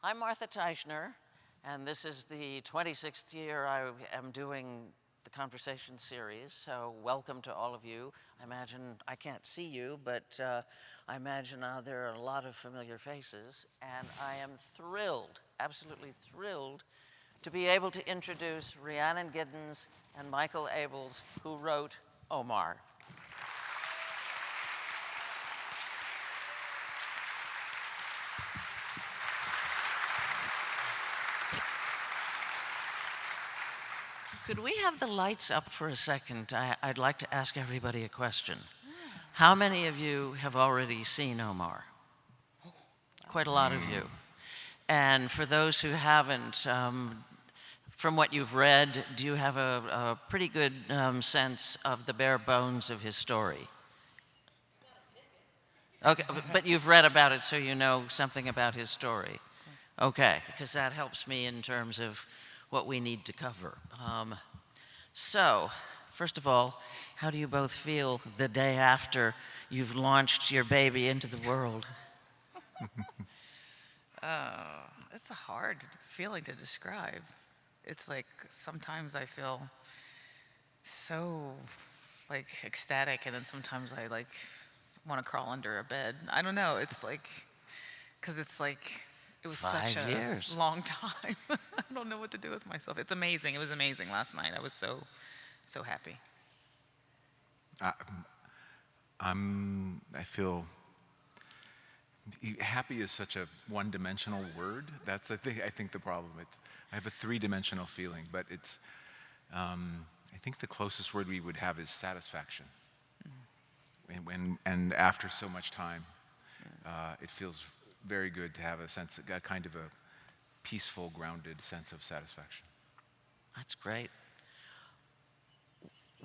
I'm Martha Teichner, and this is the 26th year I am doing the conversation series, so welcome to all of you. I imagine, I can't see you, but I imagine there are a lot of familiar faces, and I am thrilled, absolutely thrilled, to be able to introduce Rhiannon Giddens and Michael Abels, who wrote Omar. Could we have the lights up for a second? I'd like to ask everybody a question. How many of you have already seen Omar? Quite a lot of you. And for those who haven't, from what you've read, do you have a pretty good sense of the bare bones of his story? Okay, but you've read about it, so you know something about his story. Okay, because that helps me in terms of what we need to cover. So, first of all, how do you both feel the day after you've launched your baby into the world? It's a hard feeling to describe. It's like sometimes I feel so like ecstatic, and then sometimes I like want to crawl under a bed. I don't know. It's like, because it's like, it was such a long time. I don't know what to do with myself. It's amazing. It was amazing last night. I was so happy. I feel happy is such a one-dimensional word. That's I think the problem. I have a three-dimensional feeling, but it's I think the closest word we would have is satisfaction. And after so much time, it feels very good to have a kind of a peaceful, grounded sense of satisfaction. That's great.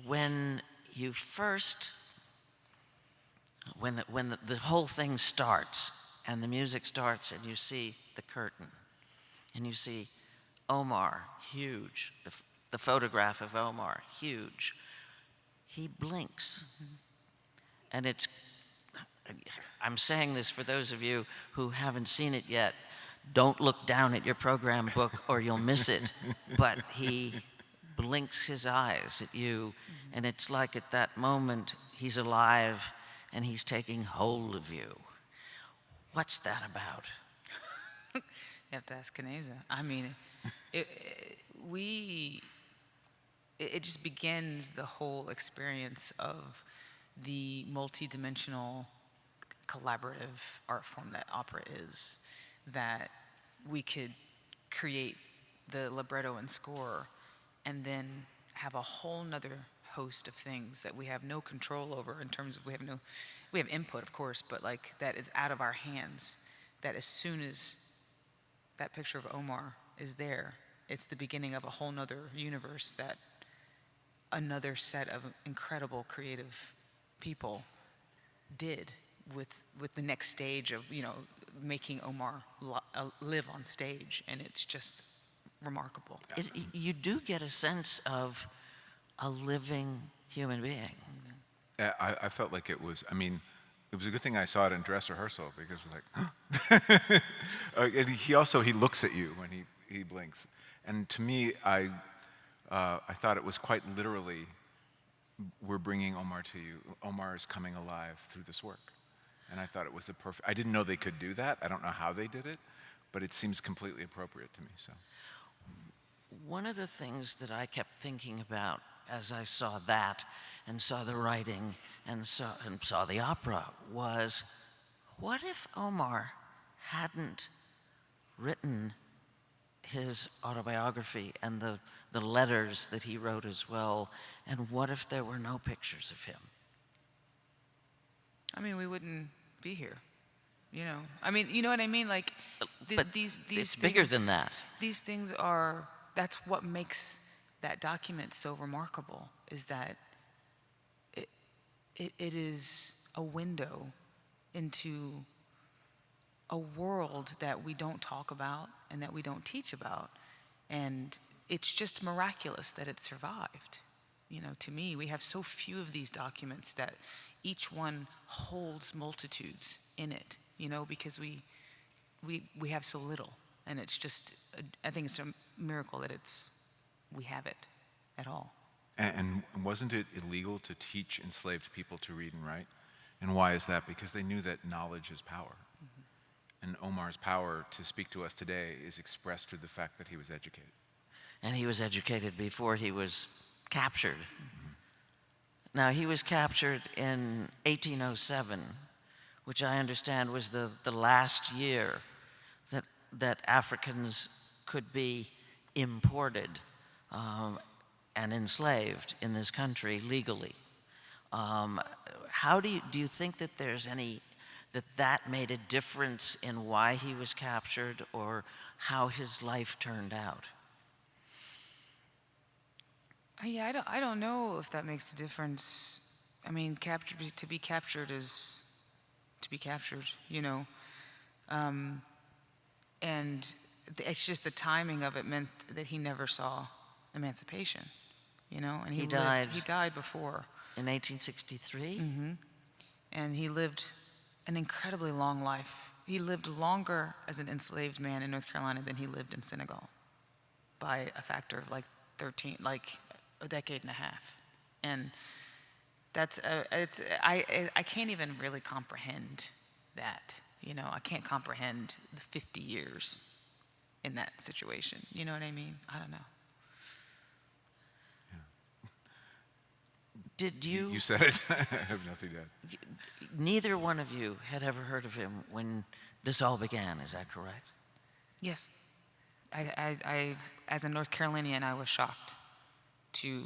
When you first, when the whole thing starts and the music starts and you see the curtain and you see Omar, huge, the photograph of Omar, huge, he blinks. And I'm saying this for those of you who haven't seen it yet. Don't look down at your program book or you'll miss it. But he blinks his eyes at you, and it's like at that moment he's alive and he's taking hold of you. What's that about? You have to ask Kaneza. I mean, it just begins the whole experience of the multi-dimensional collaborative art form that opera is, that we could create the libretto and score and then have a whole nother host of things that we have no control over in terms of we have input, of course, but like that is out of our hands, that as soon as that picture of Omar is there, it's the beginning of a whole nother universe that another set of incredible creative people did with the next stage of, making Omar live on stage, and it's just remarkable. You do get a sense of a living human being. I felt like it was a good thing I saw it in dress rehearsal, because like, and he looks at you when he blinks. And to me, I thought it was quite literally, we're bringing Omar to you. Omar is coming alive through this work. And I thought it was I didn't know they could do that. I don't know how they did it, but it seems completely appropriate to me, so. One of the things that I kept thinking about as I saw that and saw the writing and saw the opera was, what if Omar hadn't written his autobiography and the letters that he wrote as well, and what if there were no pictures of him? I mean, we wouldn't be here, I mean, you know what I mean? Like, these it's things, bigger than that. These things that's what makes that document so remarkable, is that it is a window into a world that we don't talk about and that we don't teach about. And it's just miraculous that it survived. To me, we have so few of these documents that each one holds multitudes in it, because we have so little. And it's just, I think it's a miracle that we have it at all. And wasn't it illegal to teach enslaved people to read and write? And why is that? Because they knew that knowledge is power. And Omar's power to speak to us today is expressed through the fact that he was educated. And he was educated before he was captured. Now, he was captured in 1807, which I understand was the last year that Africans could be imported and enslaved in this country legally. How do you think that there's that made a difference in why he was captured or how his life turned out? Yeah, I don't know if that makes a difference. I mean, to be captured is to be captured, you know. And it's just the timing of it meant that he never saw emancipation, you know. And he died. He died before. In 1863? And he lived an incredibly long life. He lived longer as an enslaved man in North Carolina than he lived in Senegal by a factor of like 13, like a decade and a half. And that's, I can't even really comprehend that, you know. I can't comprehend the 50 years in that situation. You know what I mean? I don't know. Did you? You said it. I have nothing to add. Neither one of you had ever heard of him when this all began, is that correct? Yes. I as a North Carolinian, I was shocked to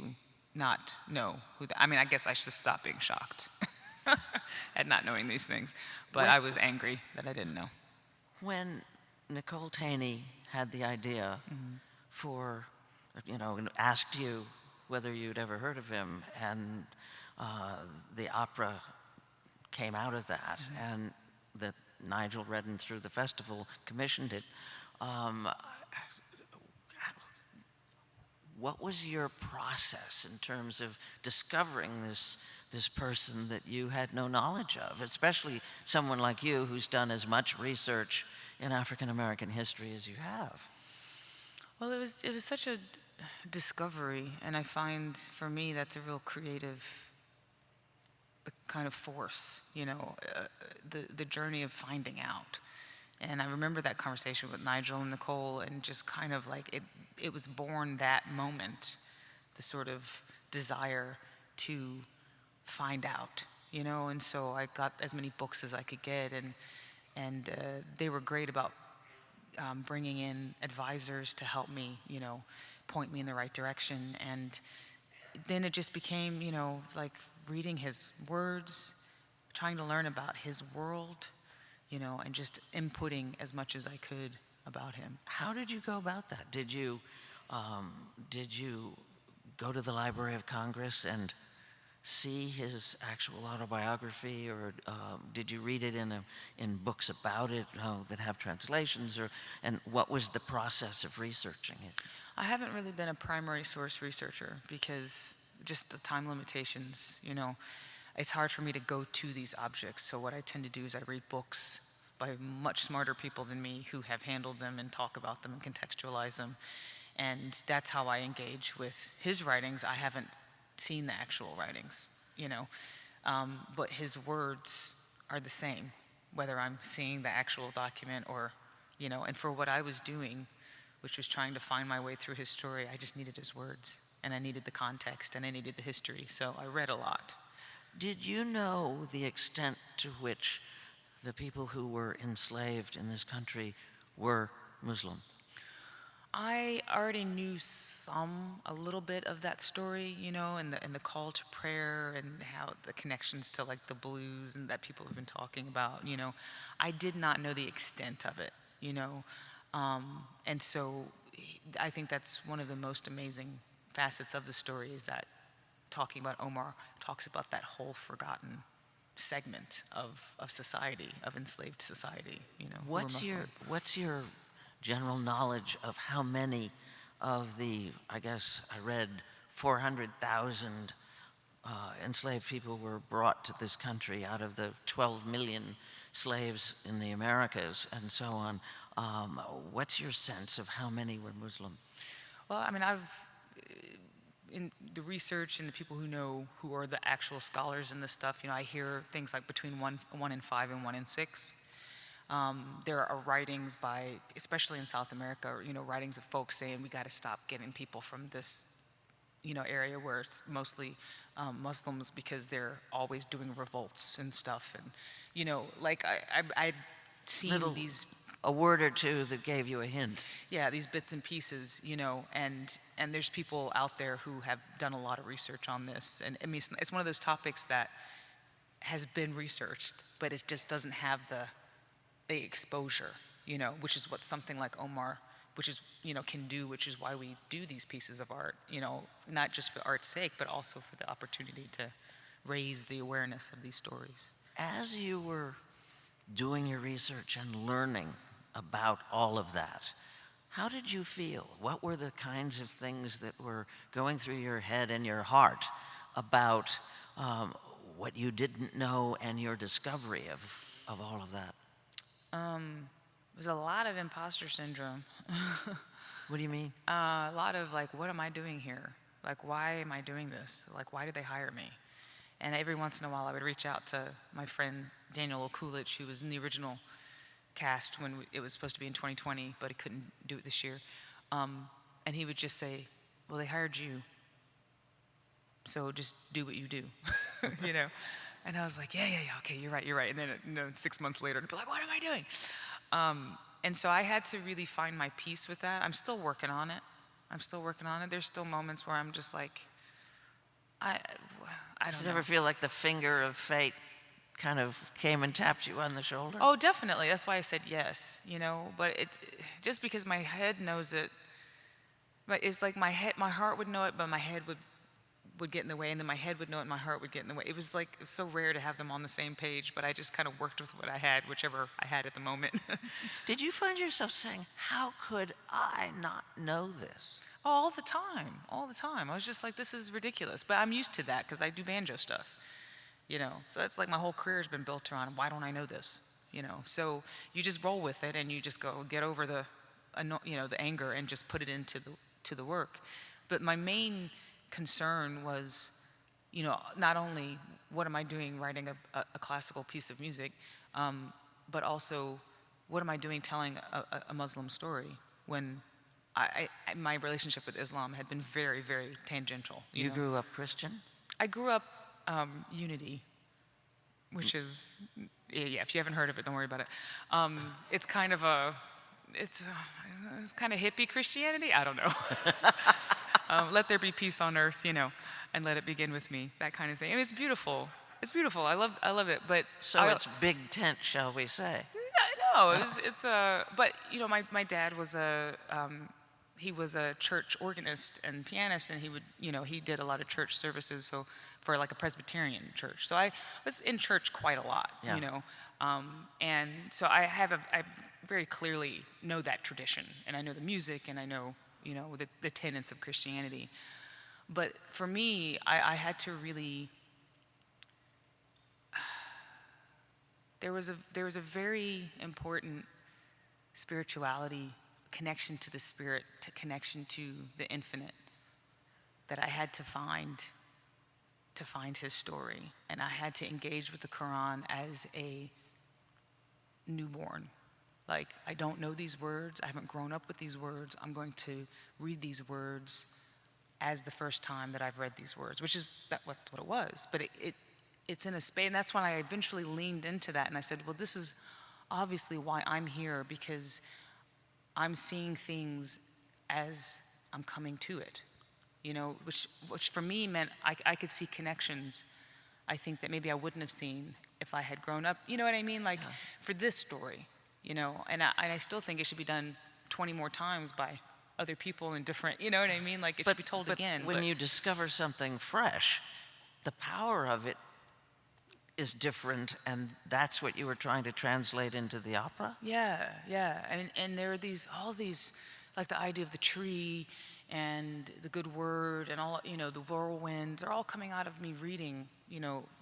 not know who I mean, I guess I should stop being shocked at not knowing these things. But I was angry that I didn't know. When Nicole Taney had the idea for, you know, and asked you whether you'd ever heard of him, and the opera came out of that, and that Nigel Redden through the festival commissioned it. What was your process in terms of discovering this person that you had no knowledge of, especially someone like you who's done as much research in African American history as you have? Well, it was such a discovery, and I find for me that's a real creative kind of force, you know, the journey of finding out. And I remember that conversation with Nigel and Nicole, and just kind of like it was born that moment, the sort of desire to find out, you know. And so I got as many books as I could get, and they were great about bringing in advisors to help me, you know, point me in the right direction. And then it just became, you know, like reading his words, trying to learn about his world, you know, and just inputting as much as I could about him. How did you go about that? Did you go to the Library of Congress and see his actual autobiography, or did you read it in books about it that have translations, and what was the process of researching it? I haven't really been a primary source researcher because just the time limitations, you know. It's hard for me to go to these objects. So what I tend to do is I read books by much smarter people than me who have handled them and talk about them and contextualize them. And that's how I engage with his writings. I haven't seen the actual writings, you know, but his words are the same, whether I'm seeing the actual document or, you know. And for what I was doing, which was trying to find my way through his story, I just needed his words, and I needed the context, and I needed the history. So I read a lot. Did you know the extent to which the people who were enslaved in this country were Muslim? I already knew a little bit of that story, you know, and the call to prayer and how the connections to like the blues and that people have been talking about, you know. I did not know the extent of it, you know. And so I think that's one of the most amazing facets of the story, is that talking about Omar talks about that whole forgotten segment of society, of enslaved society, you know. What's your general knowledge of how many of the, I guess I read 400,000 enslaved people were brought to this country out of the 12 million slaves in the Americas and so on? What's your sense of how many were Muslim? Well, I mean, in the research and the people who know, who are the actual scholars in this stuff, I hear things like between one in 5 and 1 in 6. There are writings by, especially in South America, writings of folks saying we got to stop getting people from this, area where it's mostly Muslims, because they're always doing revolts and stuff. And, like I'd seen these. A word or two that gave you a hint. Yeah, these bits and pieces, and there's people out there who have done a lot of research on this. And I mean, it's one of those topics that has been researched, but it just doesn't have the exposure, which is what something like Omar, which is, can do, which is why we do these pieces of art, not just for art's sake, but also for the opportunity to raise the awareness of these stories. As you were doing your research and learning about all of that, how did you feel? What were the kinds of things that were going through your head and your heart about what you didn't know and your discovery of all of that? There's a lot of imposter syndrome. What do you mean? A lot of like, what am I doing here? Like, why am I doing this? Like, why did they hire me? And every once in a while I would reach out to my friend Daniel Okulich, who was in the original cast when it was supposed to be in 2020, but he couldn't do it this year. And he would just say, well, they hired you, so just do what you do, And I was like, yeah, okay, you're right. And then 6 months later, I'd be like, what am I doing? And so I had to really find my peace with that. I'm still working on it. There's still moments where I'm just like, I don't know. Does it ever feel like the finger of fate kind of came and tapped you on the shoulder? Oh, definitely. That's why I said yes, But it just because my head knows it, but it's like my heart would know it, but my head would get in the way, and then my head would know it, and my heart would get in the way. It was so rare to have them on the same page, but I just kind of worked with what I had, whichever I had at the moment. Did you find yourself saying, how could I not know this? Oh, all the time. I was just like, this is ridiculous. But I'm used to that because I do banjo stuff. So that's like my whole career has been built around, why don't I know this? So you just roll with it and you just go get over the anger and just put it into the work. But my main concern was, not only what am I doing writing a classical piece of music, but also what am I doing telling a Muslim story when my relationship with Islam had been very, very tangential. You grew up Christian? I grew up Unity, which is, yeah, if you haven't heard of it, don't worry about it. It's kind of it's kind of hippie Christianity. I don't know. Let there be peace on earth, and let it begin with me. That kind of thing. And it's beautiful. It's beautiful. I love it. But so it's big tent, shall we say? No. But my dad was he was a church organist and pianist, and he would, he did a lot of church services. So for like a Presbyterian church. So I was in church quite a lot, and so I very clearly know that tradition, and I know the music, and I know, the tenets of Christianity. But for me, I had to really, there was a very important spirituality, connection to the spirit, connection to the infinite that I had to find his story. And I had to engage with the Quran as a newborn. Like, I don't know these words. I haven't grown up with these words. I'm going to read these words as the first time that I've read these words, which is that's what it was. But it's in a space, and that's when I eventually leaned into that, and I said, well, this is obviously why I'm here, because I'm seeing things as I'm coming to it. Which for me meant I could see connections, I think, that maybe I wouldn't have seen if I had grown up. You know what I mean? Like, for this story, and I still think it should be done 20 more times by other people in different, you know what I mean? Like, it should be told again. When you discover something fresh, the power of it is different, and that's what you were trying to translate into the opera? Yeah. And there are all these, like the idea of the tree, and the good word, and all, the whirlwinds are all coming out of me reading,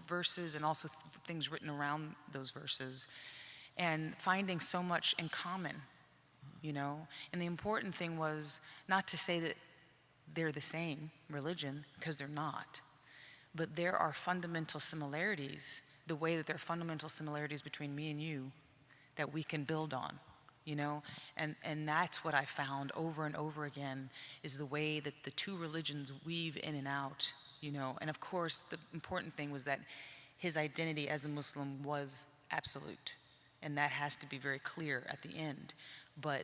verses, and also things written around those verses, and finding so much in common you know? And the important thing was not to say that they're the same religion, because they're not. But there are fundamental similarities, the way that there are fundamental similarities between me and you that we can build on, you know? And that's what I found over and over again, is the way that the two religions weave in and out, you know? And of course, the important thing was that his identity as a Muslim was absolute. And that has to be very clear at the end. But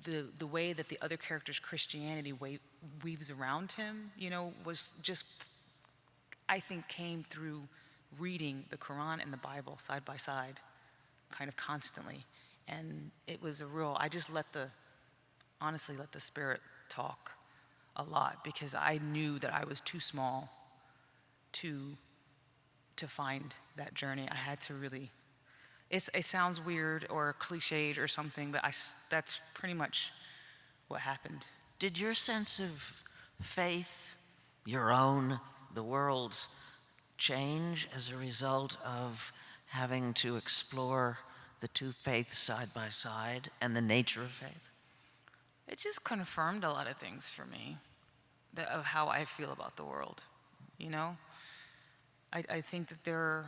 the way that the other character's Christianity weaves around him, you know, was just, I think, came through reading the Quran and the Bible side by side, kind of constantly. And it was a real, I just honestly let the Spirit talk a lot, because I knew that I was too small to find that journey. I had to really, it sounds weird or cliched or something, but that's pretty much what happened. Did your sense of faith, your own, the world's, change as a result of having to explore the two faiths side by side and the nature of faith? It just confirmed a lot of things for me, of how I feel about the world, you know? I think that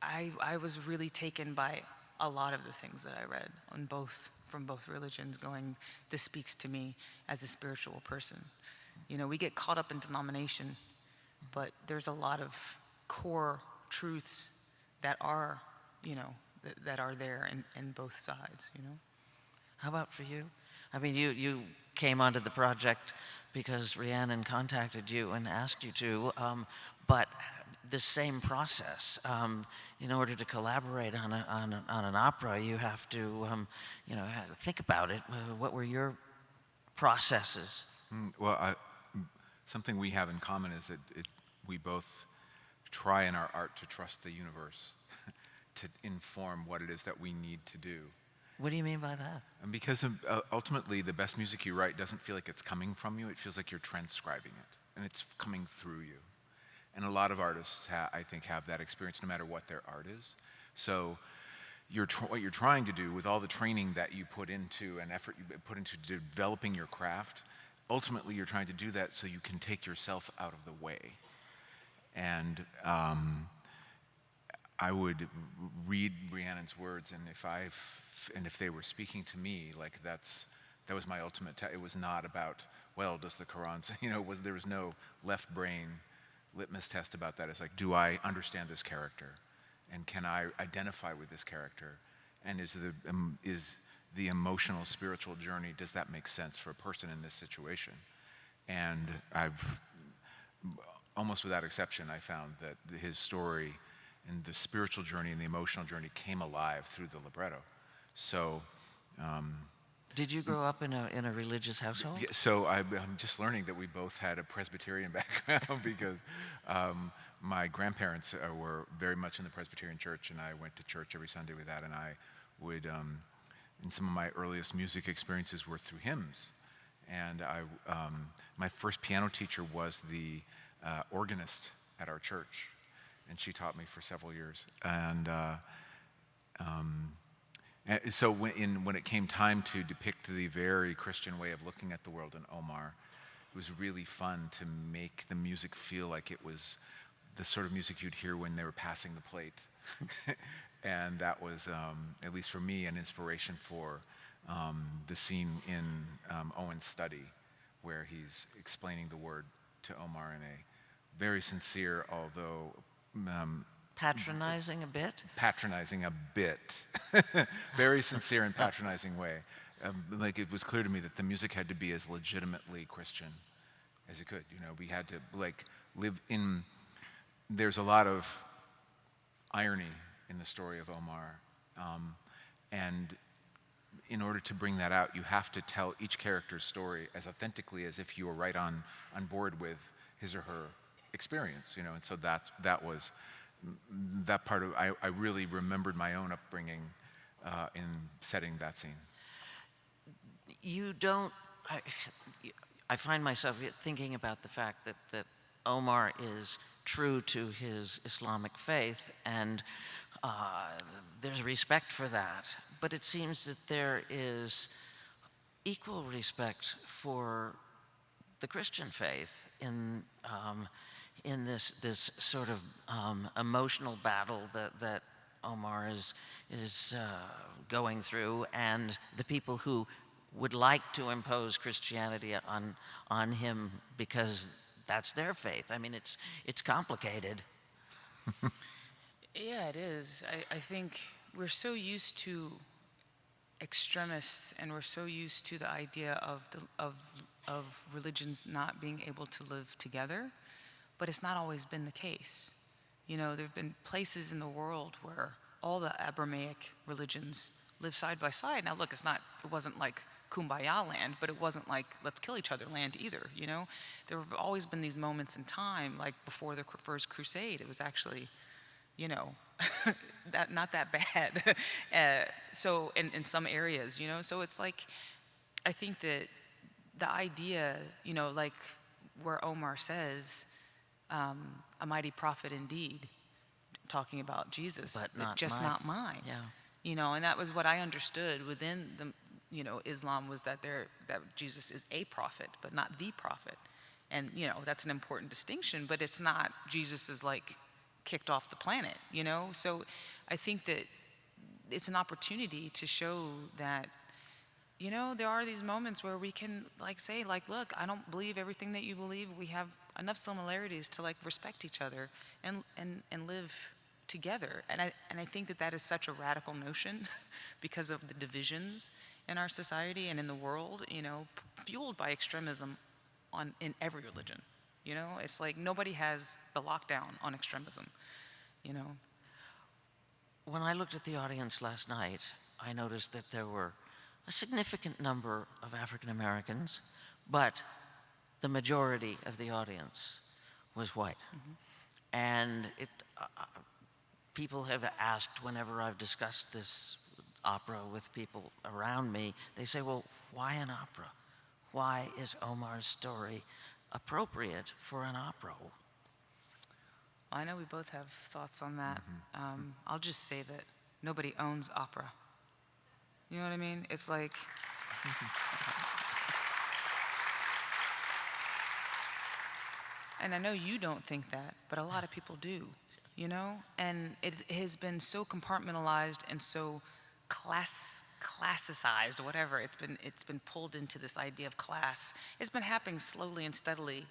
I was really taken by a lot of the things that I read from both religions, going, this speaks to me as a spiritual person. You know, we get caught up in denomination, but there's a lot of core truths that are, you know, that are there in both sides, you know? How about for you? I mean, you came onto the project because Rhiannon contacted you and asked you to, but the same process. In order to collaborate on an opera, you have to, you know, think about it. What were your processes? Well, something we have in common is that we both try in our art to trust the universe to inform what it is that we need to do. What do you mean by that? And because ultimately the best music you write doesn't feel like it's coming from you, it feels like you're transcribing it, and it's coming through you. And a lot of artists, I think, have that experience no matter what their art is. So what you're trying to do with all the training that you put into and effort you put into developing your craft, ultimately you're trying to do that so you can take yourself out of the way. And I would read Rhiannon's words, and if they were speaking to me, like that was my ultimate. It was not about, well, does the Quran say, you know, there was no left brain litmus test about that. It's like, do I understand this character, and can I identify with this character, and is the emotional, spiritual journey, does that make sense for a person in this situation? And I've almost without exception, I found that his story and the spiritual journey and the emotional journey came alive through the libretto. So, did you grow up in a religious household? yeah, so I'm just learning that we both had a Presbyterian background because my grandparents were very much in the Presbyterian church, and I went to church every Sunday with that, and I would, and some of my earliest music experiences were through hymns. And my first piano teacher was the organist at our church, and she taught me for several years. And so when it came time to depict the very Christian way of looking at the world in Omar, it was really fun to make the music feel like it was the sort of music you'd hear when they were passing the plate. And that was, at least for me, an inspiration for the scene in Owen's study, where he's explaining the word to Omar in a very sincere, although Patronizing a bit? Patronizing a bit. Very sincere and patronizing way. Like, it was clear to me that the music had to be as legitimately Christian as it could. You know, we had to live in. There's a lot of irony in the story of Omar, and in order to bring that out, you have to tell each character's story as authentically as if you were right on board with his or her experience. You know, and so that was. That part of, I really remembered my own upbringing in setting that scene. You don't, I find myself thinking about the fact that Omar is true to his Islamic faith, and there's respect for that. but it seems that there is equal respect for the Christian faith in this sort of emotional battle that Omar is going through, and the people who would like to impose Christianity on him because that's their faith. I mean, it's complicated. Yeah, it is. I think we're so used to extremists, and we're so used to the idea of religions not being able to live together, but it's not always been the case. You know, there have been places in the world where all the Abrahamic religions live side by side. Now, look, it wasn't like Kumbaya land, but it wasn't like let's kill each other land either. You know, there have always been these moments in time, like before the First Crusade. It was actually, you know, not that bad. So in some areas, you know, so it's like, I think that the idea, you know, like where Omar says, a mighty prophet indeed, talking about Jesus, But not mine. Yeah. You know, and that was what I understood within the, you know, Islam, was that that Jesus is a prophet, but not the prophet. And, you know, that's an important distinction, but it's not Jesus is like kicked off the planet, you know? So I think that it's an opportunity to show that, you know, there are these moments where we can like say, like, look, I don't believe everything that you believe. We have enough similarities to like respect each other and live together. And I think that is such a radical notion because of the divisions in our society and in the world, you know, fueled by extremism in every religion. You know, it's like nobody has the lockdown on extremism, you know. When I looked at the audience last night, I noticed that there were a significant number of African Americans, but the majority of the audience was white. Mm-hmm. And people have asked whenever I've discussed this opera with people around me, they say, well, why an opera? Why is Omar's story appropriate for an opera? I know we both have thoughts on that. I'll just say that nobody owns opera. You know what I mean? It's like, and I know you don't think that, but a lot of people do, you know? And it has been so compartmentalized and so classicized, whatever. It's been pulled into this idea of class. It's been happening slowly and steadily,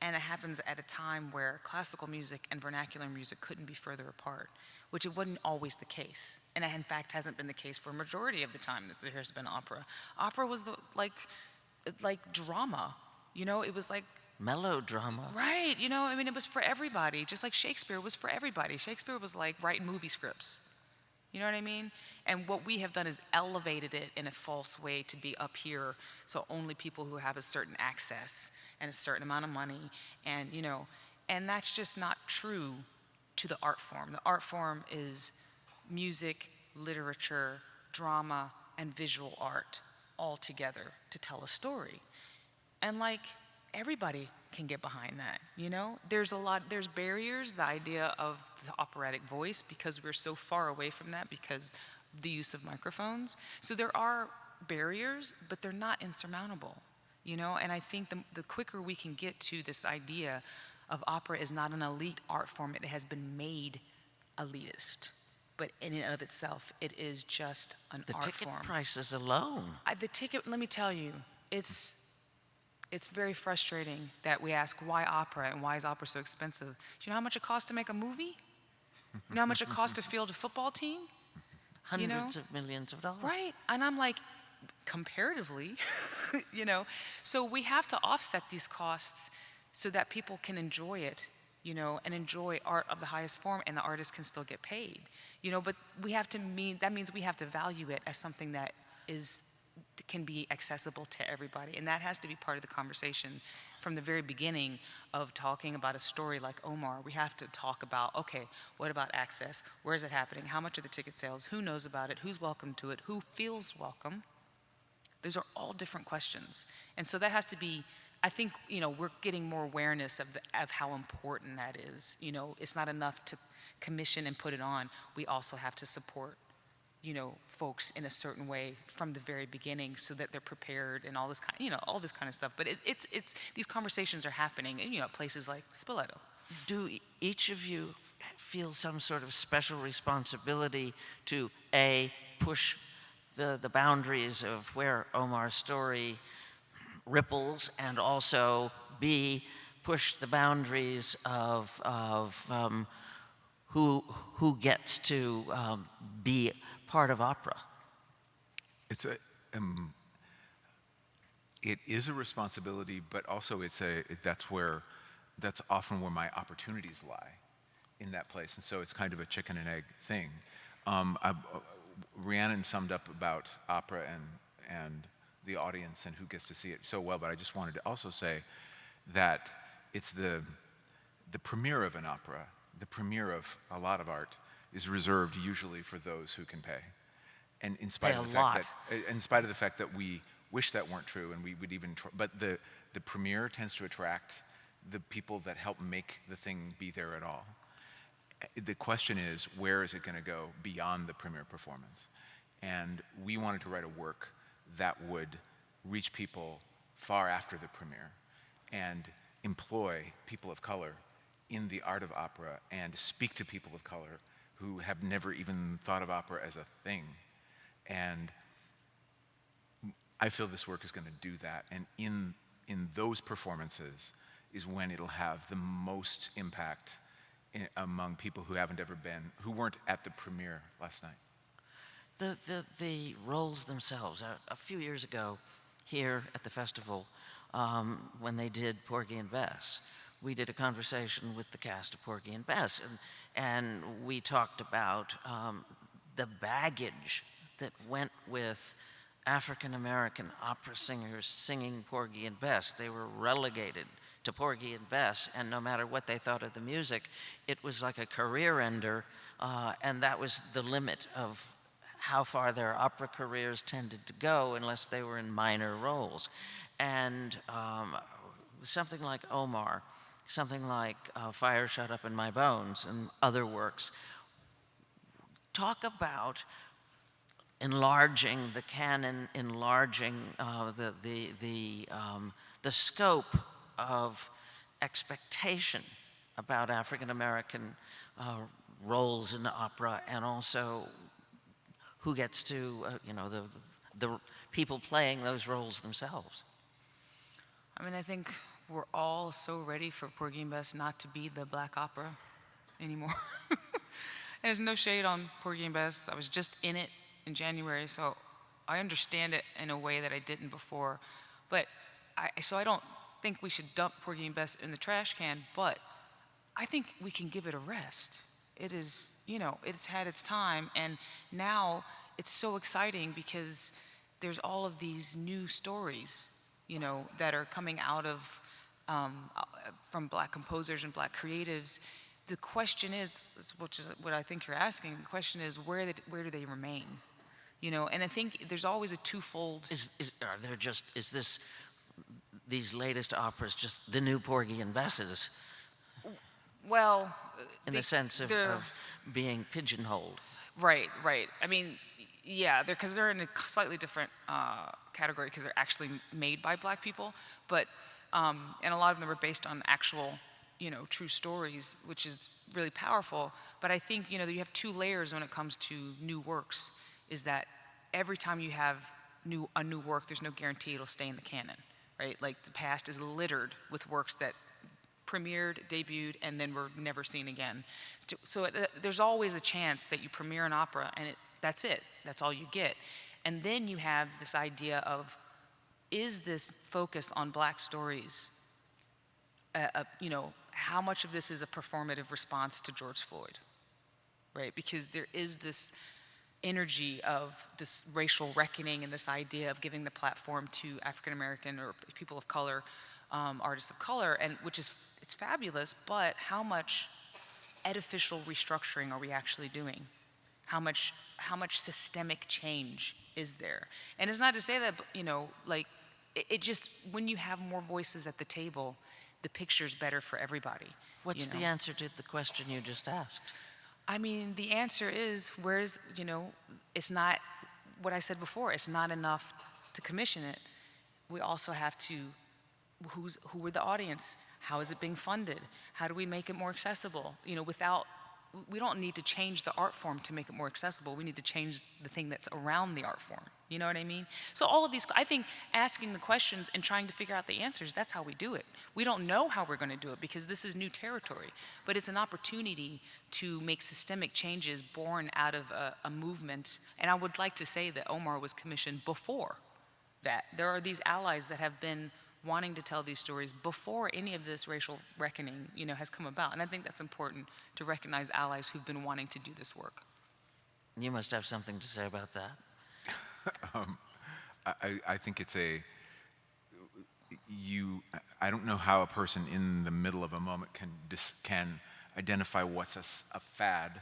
and it happens at a time where classical music and vernacular music couldn't be further apart, which it wasn't always the case. And it, in fact, hasn't been the case for a majority of the time that there has been opera. Opera was like drama, you know? It was like melodrama. Right, you know, I mean, it was for everybody, just like Shakespeare was for everybody. Shakespeare was like writing movie scripts. You know what I mean? And what we have done is elevated it in a false way to be up here, so only people who have a certain access and a certain amount of money, and, you know, and that's just not true to the art form. The art form is music, literature, drama, and visual art all together to tell a story. And like, everybody can get behind that, you know? There's barriers, the idea of the operatic voice, because we're so far away from that because the use of microphones. So there are barriers, but they're not insurmountable, you know? And I think the quicker we can get to this idea of opera is not an elite art form, it has been made elitist. But in and of itself, it is just an art form. The ticket prices alone. Let me tell you, it's very frustrating that we ask why opera and why is opera so expensive. Do you know how much it costs to make a movie? You know how much it costs to field a football team? Hundreds of millions of dollars. Right, and I'm like, comparatively, you know, so we have to offset these costs so that people can enjoy it, you know, and enjoy art of the highest form, and the artist can still get paid, you know. But that means we have to value it as something that can be accessible to everybody, and that has to be part of the conversation from the very beginning of talking about a story like Omar. We have to talk about, okay, what about access? Where is it happening? How much are the ticket sales? Who knows about it? Who's welcome to it? Who feels welcome? Those are all different questions, and so that has to be. I think, you know, we're getting more awareness of how important that is. You know, it's not enough to commission and put it on. We also have to support folks in a certain way from the very beginning so that they're prepared and all this all this kind of stuff. But it's these conversations are happening in, places like Spoleto. Do each of you feel some sort of special responsibility to A, push the boundaries of where Omar's story ripples, and also B, push the boundaries of who gets to be part of opera? It is a responsibility, but also that's often where my opportunities lie, in that place. And so it's kind of a chicken and egg thing. Rhiannon summed up about opera and the audience and who gets to see it so well, but I just wanted to also say that it's the premiere of an opera, the premiere of a lot of art, is reserved usually for those who can pay. And in spite of the fact that we wish that weren't true, and we would even but the premiere tends to attract the people that help make the thing be there at all. The question is, where is it going to go beyond the premiere performance? And we wanted to write a work that would reach people far after the premiere and employ people of color in the art of opera and speak to people of color who have never even thought of opera as a thing. And I feel this work is going to do that. And in those performances is when it'll have the most impact among people who who weren't at the premiere last night. The roles themselves. A few years ago, here at the festival, when they did Porgy and Bess, we did a conversation with the cast of Porgy and Bess, and we talked about the baggage that went with African American opera singers singing Porgy and Bess. They were relegated to Porgy and Bess, and no matter what they thought of the music, it was like a career ender, and that was the limit of how far their opera careers tended to go unless they were in minor roles. And something like Omar, something like Fire Shut Up in My Bones, and other works, talk about enlarging the canon, enlarging the scope of expectation about African American roles in the opera, and also who gets to, the people playing those roles themselves. I mean, I think we're all so ready for Porgy and Bess not to be the black opera anymore. There's no shade on Porgy and Bess. I was just in it in January, so I understand it in a way that I didn't before. But I don't think we should dump Porgy and Bess in the trash can, but I think we can give it a rest. It is, it's had its time, and now it's so exciting because there's all of these new stories, that are coming out of, from Black composers and Black creatives. The question is, which is what I think you're asking, the question is, where do they remain? And I think there's always a twofold. Is these latest operas just the new Porgy and Besses? Well, in the sense of being pigeonholed. Right. I mean, yeah, because they're in a slightly different category because they're actually made by Black people, but and a lot of them are based on actual, true stories, which is really powerful. But I think, you have two layers when it comes to new works, is that every time you have a new work, there's no guarantee it'll stay in the canon, right? Like the past is littered with works that premiered, debuted, and then were never seen again. So there's always a chance that you premiere an opera and that's it. That's all you get. And then you have this idea of, is this focus on Black stories, how much of this is a performative response to George Floyd, right? Because there is this energy of this racial reckoning and this idea of giving the platform to African American or people of color, artists of color, and it's fabulous, but how much edificial restructuring are we actually doing? How much systemic change is there? And it's not to say that, it just, when you have more voices at the table, the picture's better for everybody. What's the answer to the question you just asked? I mean, the answer is, where's, it's not what I said before, it's not enough to commission it. We also have to, who are the audience? How is it being funded? How do we make it more accessible? You know, we don't need to change the art form to make it more accessible. We need to change the thing that's around the art form. You know what I mean? So all of these, I think asking the questions and trying to figure out the answers, that's how we do it. We don't know how we're going to do it because this is new territory, but it's an opportunity to make systemic changes born out of a movement. And I would like to say that Omar was commissioned before that. There are these allies that have been wanting to tell these stories before any of this racial reckoning, you know, has come about. And I think that's important to recognize allies who've been wanting to do this work. You must have something to say about that. I think it's I don't know how a person in the middle of a moment can identify what's a fad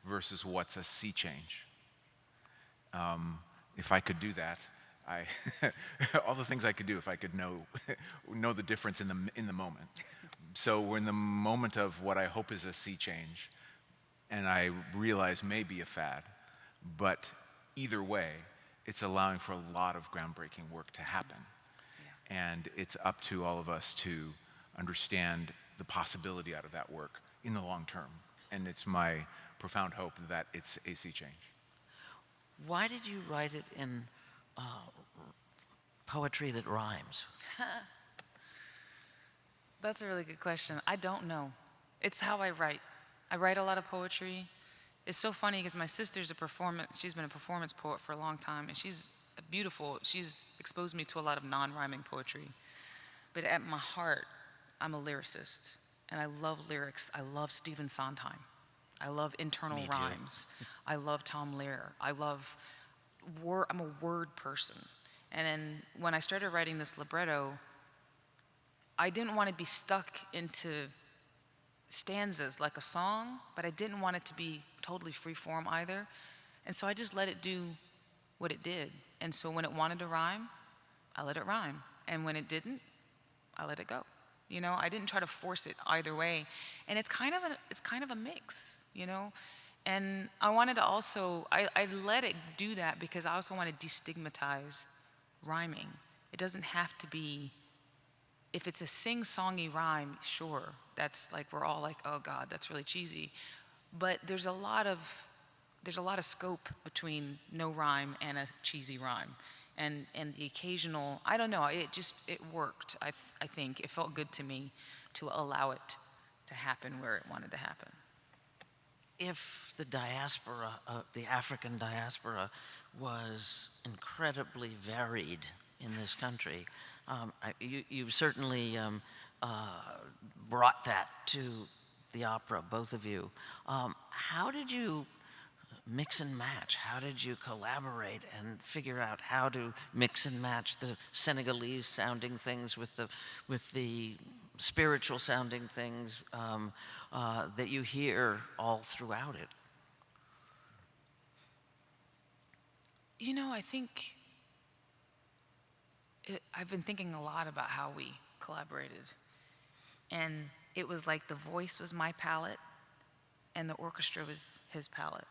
versus what's a sea change. If I could do that, all the things I could do if I could know the difference in the moment. So we're in the moment of what I hope is a sea change, and I realize may be a fad, but either way, it's allowing for a lot of groundbreaking work to happen. Yeah. And it's up to all of us to understand the possibility out of that work in the long term. And it's my profound hope that it's a sea change. Why did you write it in poetry that rhymes? That's a really good question. I don't know. It's how I write. I write a lot of poetry. It's so funny because my sister's she's been a performance poet for a long time, and she's beautiful. She's exposed me to a lot of non-rhyming poetry. But at my heart, I'm a lyricist, and I love lyrics. I love Stephen Sondheim. I love internal rhymes. I love Tom Lehrer. I'm a word person. And then when I started writing this libretto, I didn't want to be stuck into stanzas like a song, but I didn't want it to be totally free form either. And so I just let it do what it did. And so when it wanted to rhyme, I let it rhyme. And when it didn't, I let it go. You know, I didn't try to force it either way. And it's kind of a mix, you know? And I wanted to also, I let it do that because I also want to destigmatize rhyming. It doesn't have to be, if it's a sing-songy rhyme, sure, that's like, we're all like, oh God, that's really cheesy. But there's a lot of scope between no rhyme and a cheesy rhyme. And the occasional, I don't know, it worked. I think it felt good to me to allow it to happen where it wanted to happen. If the diaspora, the African diaspora, was incredibly varied in this country, you've certainly brought that to the opera, both of you. How did you mix and match? How did you collaborate and figure out how to mix and match the Senegalese sounding things with the spiritual sounding things that you hear all throughout it? You know, I think I've been thinking a lot about how we collaborated. And it was like the voice was my palette and the orchestra was his palette.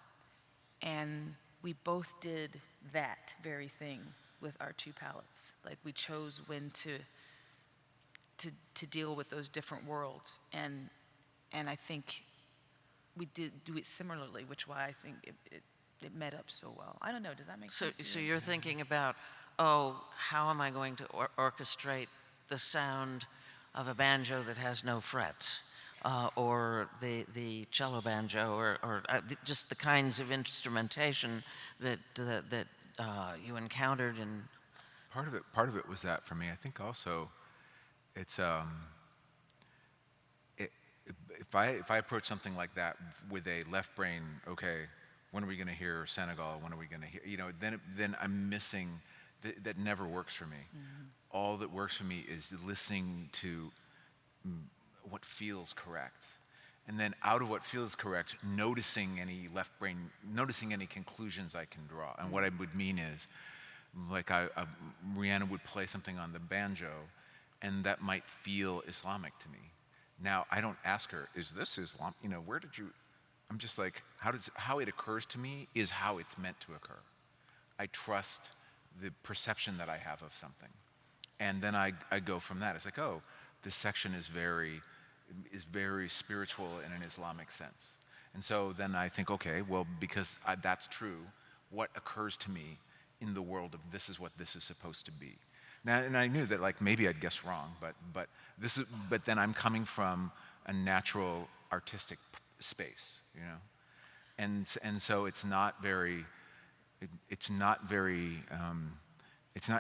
And we both did that very thing with our two palettes. Like we chose when to deal with those different worlds. And I think we did do it similarly, which is why I think it met up so well. I don't know, does that make sense to you? So you're thinking about, how am I going to orchestrate the sound of a banjo that has no frets? Or the cello banjo, or just the kinds of instrumentation that you encountered. And part of it was that for me. I think also it's if I approach something like that with a left brain, okay, when are we going to hear Senegal? When are we going to hear? You know, then I'm missing. That never works for me. Mm-hmm. All that works for me is listening to what feels correct. And then out of what feels correct, noticing any conclusions I can draw. And what I would mean is, like Rhiannon would play something on the banjo, and that might feel Islamic to me. Now, I don't ask her, is this Islam? You know, where did you, I'm just like, how it occurs to me is how it's meant to occur. I trust the perception that I have of something. And then I go from that. It's like, oh, this section is very spiritual in an Islamic sense. And so then I think, okay, well, because that's true, what occurs to me in the world of this is what this is supposed to be. Now, and I knew that like maybe I'd guess wrong, but then I'm coming from a natural artistic space, you know, and so it's not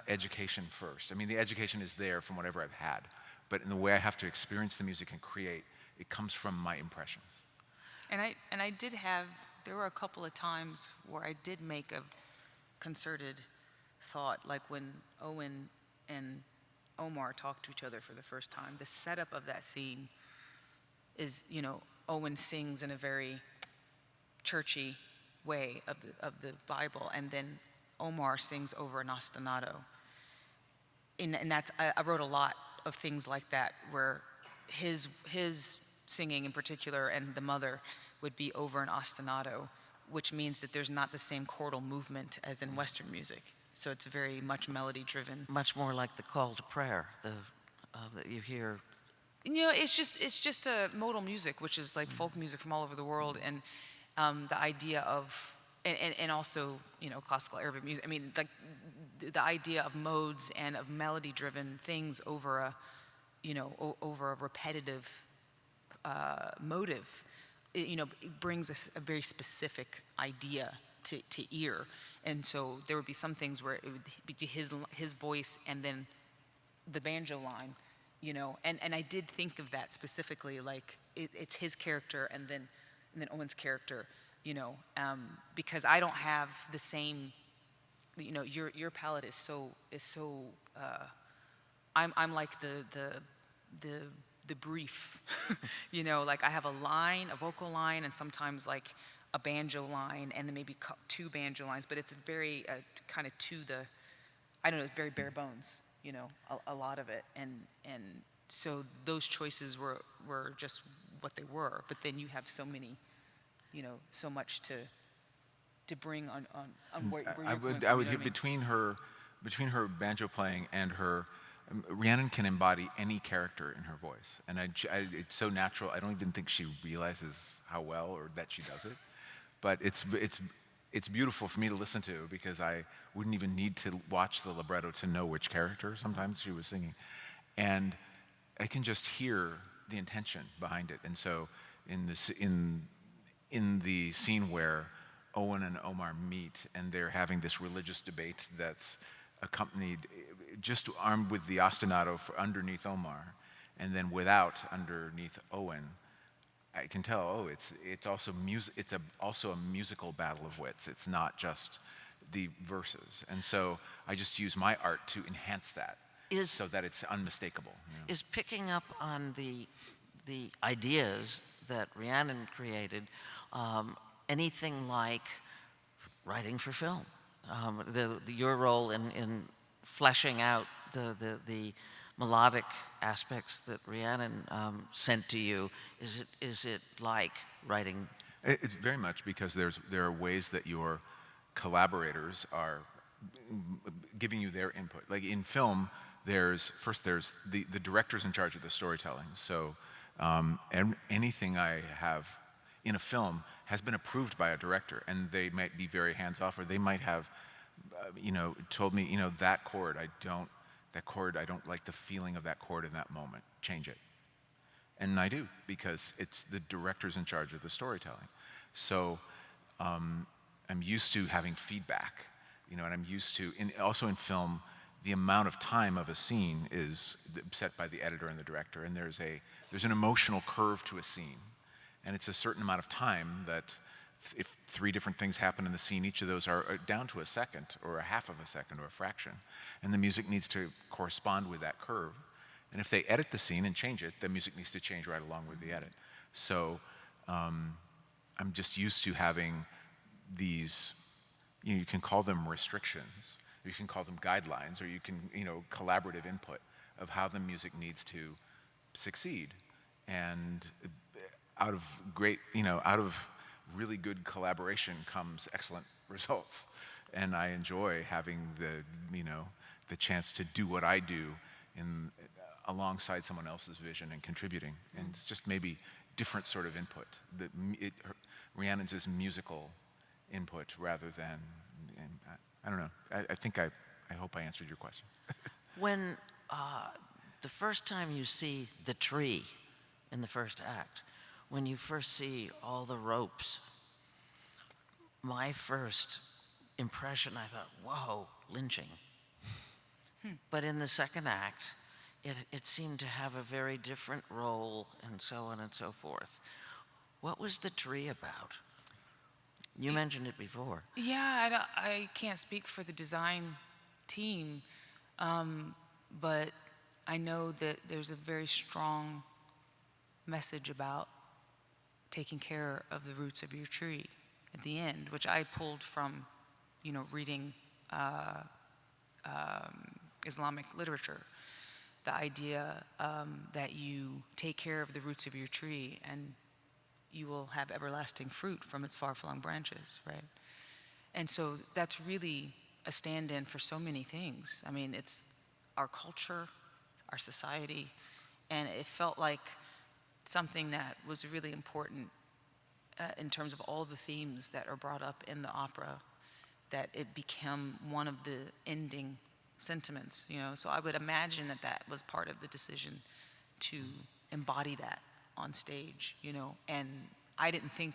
education first. I mean, the education is there from whatever I've had, but in the way I have to experience the music and create, it comes from my impressions. And I did have, there were a couple of times where I did make a concerted thought, like when Owen and Omar talked to each other for the first time. The setup of that scene is, you know, Owen sings in a very churchy way of the Bible, and then Omar sings over an ostinato. And that's, I wrote a lot of things like that, where his singing in particular and the mother would be over an ostinato, which means that there's not the same chordal movement as in Western music. So it's very much melody driven. Much more like the call to prayer that you hear. You know, it's just a modal music, which is like folk music from all over the world, and the idea of, and also, you know, classical Arabic music. I mean, like the idea of modes and of melody driven things over a, you know, over a repetitive motive, you know, it brings a very specific idea to ear. And so there would be some things where it would be his voice and then the banjo line, you know, and I did think of that specifically, like it's his character and then Owen's character, you know, because I don't have the same, you know, your palette is so I'm like the brief, you know, like I have a line, a vocal line, and sometimes like a banjo line, and then maybe two banjo lines, but it's very kind of to the, I don't know, it's very bare bones, you know, a lot of it, and so those choices were just what they were, but then you have so many, you know, so much to bring on where you're going from, I would you know hit what I mean? between her banjo playing and her. Rhiannon can embody any character in her voice, and it's so natural. I don't even think she realizes how well or that she does it, but it's beautiful for me to listen to, because I wouldn't even need to watch the libretto to know which character sometimes she was singing, and I can just hear the intention behind it. And so in the scene where Owen and Omar meet and they're having this religious debate that's accompanied, just armed with the ostinato underneath Omar, and then without underneath Owen, I can tell, oh, it's also music. It's also a musical battle of wits. It's not just the verses, and so I just use my art to enhance that, so that it's unmistakable. You know? Is picking up on the ideas that Rhiannon created anything like writing for film? Your role in fleshing out the melodic aspects that Rhiannon sent to you, is it like writing? It's very much, because there are ways that your collaborators are giving you their input. Like in film, there's the director's in charge of the storytelling. So anything I have in a film has been approved by a director, and they might be very hands-off, or they might have, you know, told me, you know, that chord, I don't like the feeling of that chord in that moment. Change it. And I do, because it's the director's in charge of the storytelling. So I'm used to having feedback, you know, and I'm used to, also in film, the amount of time of a scene is set by the editor and the director, and there's an emotional curve to a scene. And it's a certain amount of time that if 3 different things happen in the scene, each of those are down to a second or a half of a second or a fraction. And the music needs to correspond with that curve. And if they edit the scene and change it, the music needs to change right along with the edit. So I'm just used to having these, you can call them restrictions, you can call them guidelines, or you can, collaborative input of how the music needs to succeed. And out of really good collaboration comes excellent results. And I enjoy having the chance to do what I do alongside someone else's vision and contributing. And it's just maybe different sort of input. Rhiannon's is musical input rather than, I don't know. I hope I answered your question. When the first time you see the tree in the first act, when you first see all the ropes, my first impression, I thought, whoa, lynching. But in the second act, it seemed to have a very different role, and so on and so forth. What was the tree about? You mentioned it before. Yeah, I can't speak for the design team, but I know that there's a very strong message about taking care of the roots of your tree at the end, which I pulled from, reading Islamic literature. The idea that you take care of the roots of your tree and you will have everlasting fruit from its far-flung branches, right? And so that's really a stand-in for so many things. I mean, it's our culture, our society, and it felt like something that was really important in terms of all the themes that are brought up in the opera, that it became one of the ending sentiments, So I would imagine that was part of the decision to embody that on stage, And I didn't think,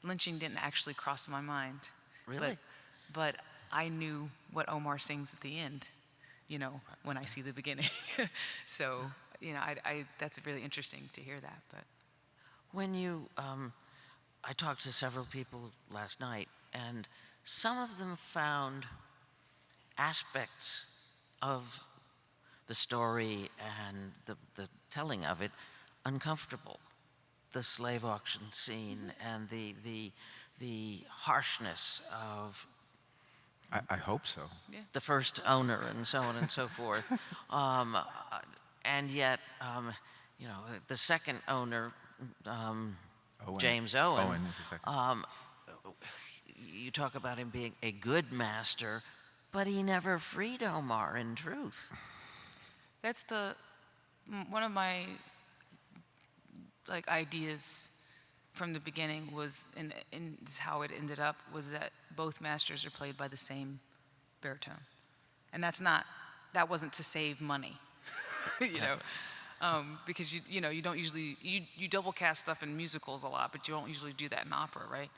lynching didn't actually cross my mind. Really? But I knew what Omar sings at the end, when I see the beginning. So, that's really interesting to hear that. But When I talked to several people last night, and some of them found aspects of the story and the telling of it uncomfortable. The slave auction scene and the harshness of I hope so. the first owner and so on and so forth. And yet, the second owner, James Owen, Owen is the second. You talk about him being a good master, but he never freed Omar in truth. that's one of my ideas from the beginning was, and this is how it ended up, was that both masters are played by the same baritone, and that wasn't to save money, because you don't usually you double cast stuff in musicals a lot, but you don't usually do that in opera, right?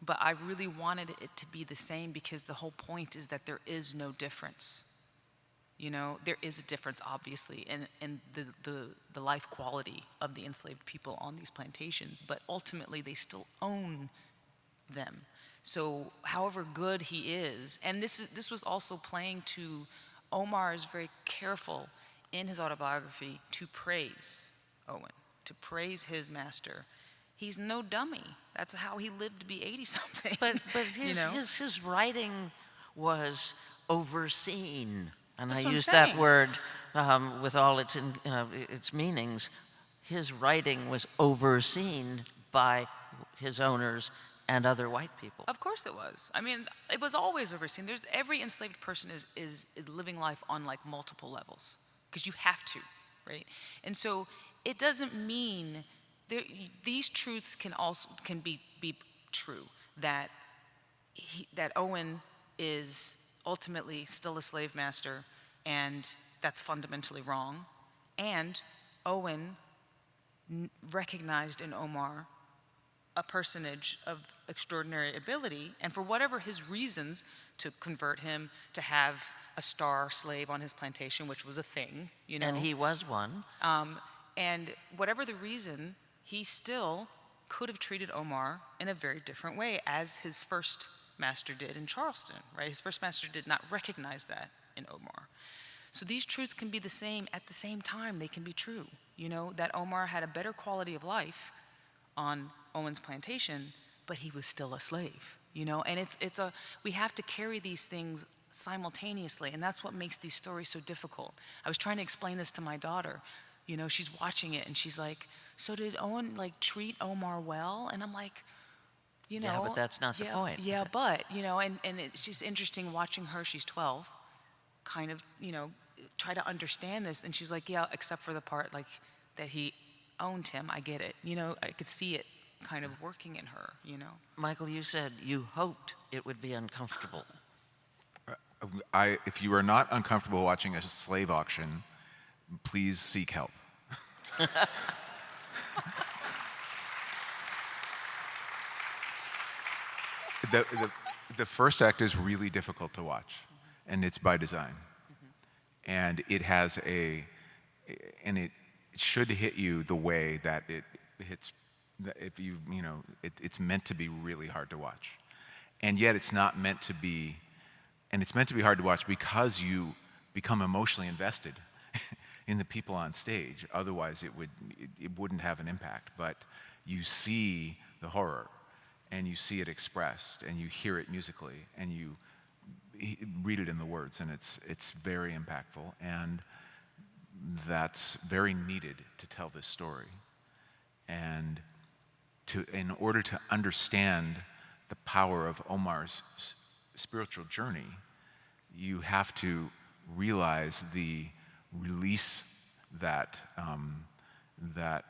But I really wanted it to be the same because the whole point is that there is no difference. There is a difference, obviously, in the life quality of the enslaved people on these plantations, but ultimately they still own them. So however good he is, and this was also playing to, Omar is very careful in his autobiography to praise Owen, to praise his master. He's no dummy. That's how he lived to be 80-something. But his writing was overseen. And That's I what I'm use that saying. word with all its meanings. His writing was overseen by his owners and other white people. Of course it was. I mean, it was always overseen. Every enslaved person is living life on multiple levels because you have to, right? And so it doesn't mean these truths can be true, that Owen is ultimately still a slave master, and that's fundamentally wrong. And Owen recognized in Omar a personage of extraordinary ability, and for whatever his reasons to convert him to have a star slave on his plantation, which was a thing, And he was one. And whatever the reason, he still could have treated Omar in a very different way, as his first master did in Charleston, right? His first master did not recognize that in Omar. So these truths can be the same at the same time. They can be true, that Omar had a better quality of life on Owen's plantation, but he was still a slave, And we have to carry these things simultaneously, and that's what makes these stories so difficult. I was trying to explain this to my daughter. She's watching it, and she's like, so did Owen treat Omar well? And I'm like, you Yeah, know. but that's not the yeah, point. Yeah, but, and it's just interesting watching her, she's 12, kind of, try to understand this. And she was like, yeah, except for the part like that he owned him, I get it. I could see it kind of working in her. Michael, you said you hoped it would be uncomfortable. If you are not uncomfortable watching a slave auction, please seek help. The first act is really difficult to watch, and it's by design. And it has and it should hit you the way that it hits, that if it's meant to be really hard to watch. And yet it's not meant to be, and it's meant to be hard to watch because you become emotionally invested in the people on stage. Otherwise it wouldn't have an impact. But you see the horror, and you see it expressed, and you hear it musically, and you read it in the words, and it's very impactful, and that's very needed to tell this story. And in order to understand the power of Omar's spiritual journey, you have to realize the release that that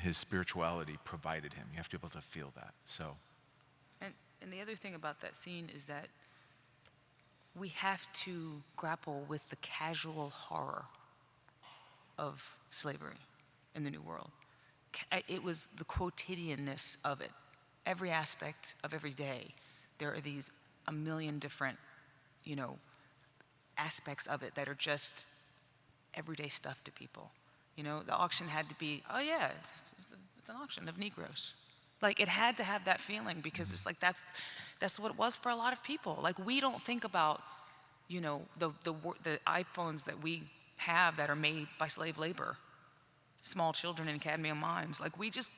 his spirituality provided him. You have to be able to feel that. So. And the other thing about that scene is that we have to grapple with the casual horror of slavery in the New World. It was the quotidianness of it. Every aspect of every day, there are these a million different, aspects of it that are just everyday stuff to people. The auction had to be, oh yeah, it's an auction of Negroes. Like, it had to have that feeling, because it's like that's what it was for a lot of people. Like, we don't think about, the iPhones that we have that are made by slave labor, small children in cadmium mines. Like, we just,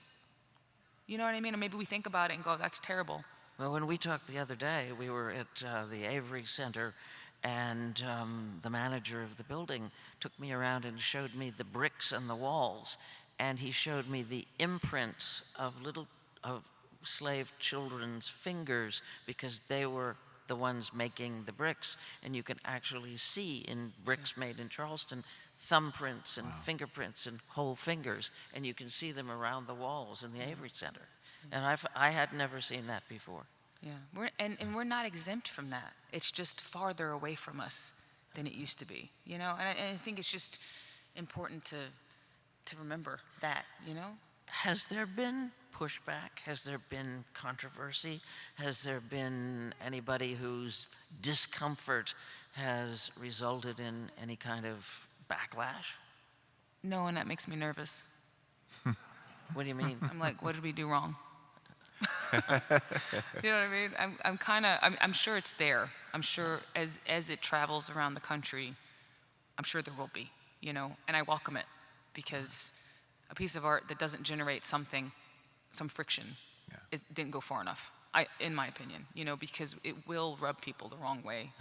you know what I mean? Or maybe we think about it and go, that's terrible. Well, when we talked the other day, we were at the Avery Center, and the manager of the building took me around and showed me the bricks on the walls, and he showed me the imprints of slave children's fingers, because they were the ones making the bricks, and you can actually see in bricks made in Charleston thumbprints and fingerprints and whole fingers, and you can see them around the walls in the Avery Center. And I had never seen that before. Yeah, we're not exempt from that. It's just farther away from us than it used to be, And I think it's just important to remember that, Has there been pushback? Has there been controversy? Has there been anybody whose discomfort has resulted in any kind of backlash? No, and that makes me nervous. What do you mean? I'm like, what did we do wrong? You know what I mean? I'm sure it's there. I'm sure as it travels around the country, I'm sure there will be, and I welcome it, because a piece of art that doesn't generate some friction, it didn't go far enough, in my opinion, because it will rub people the wrong way.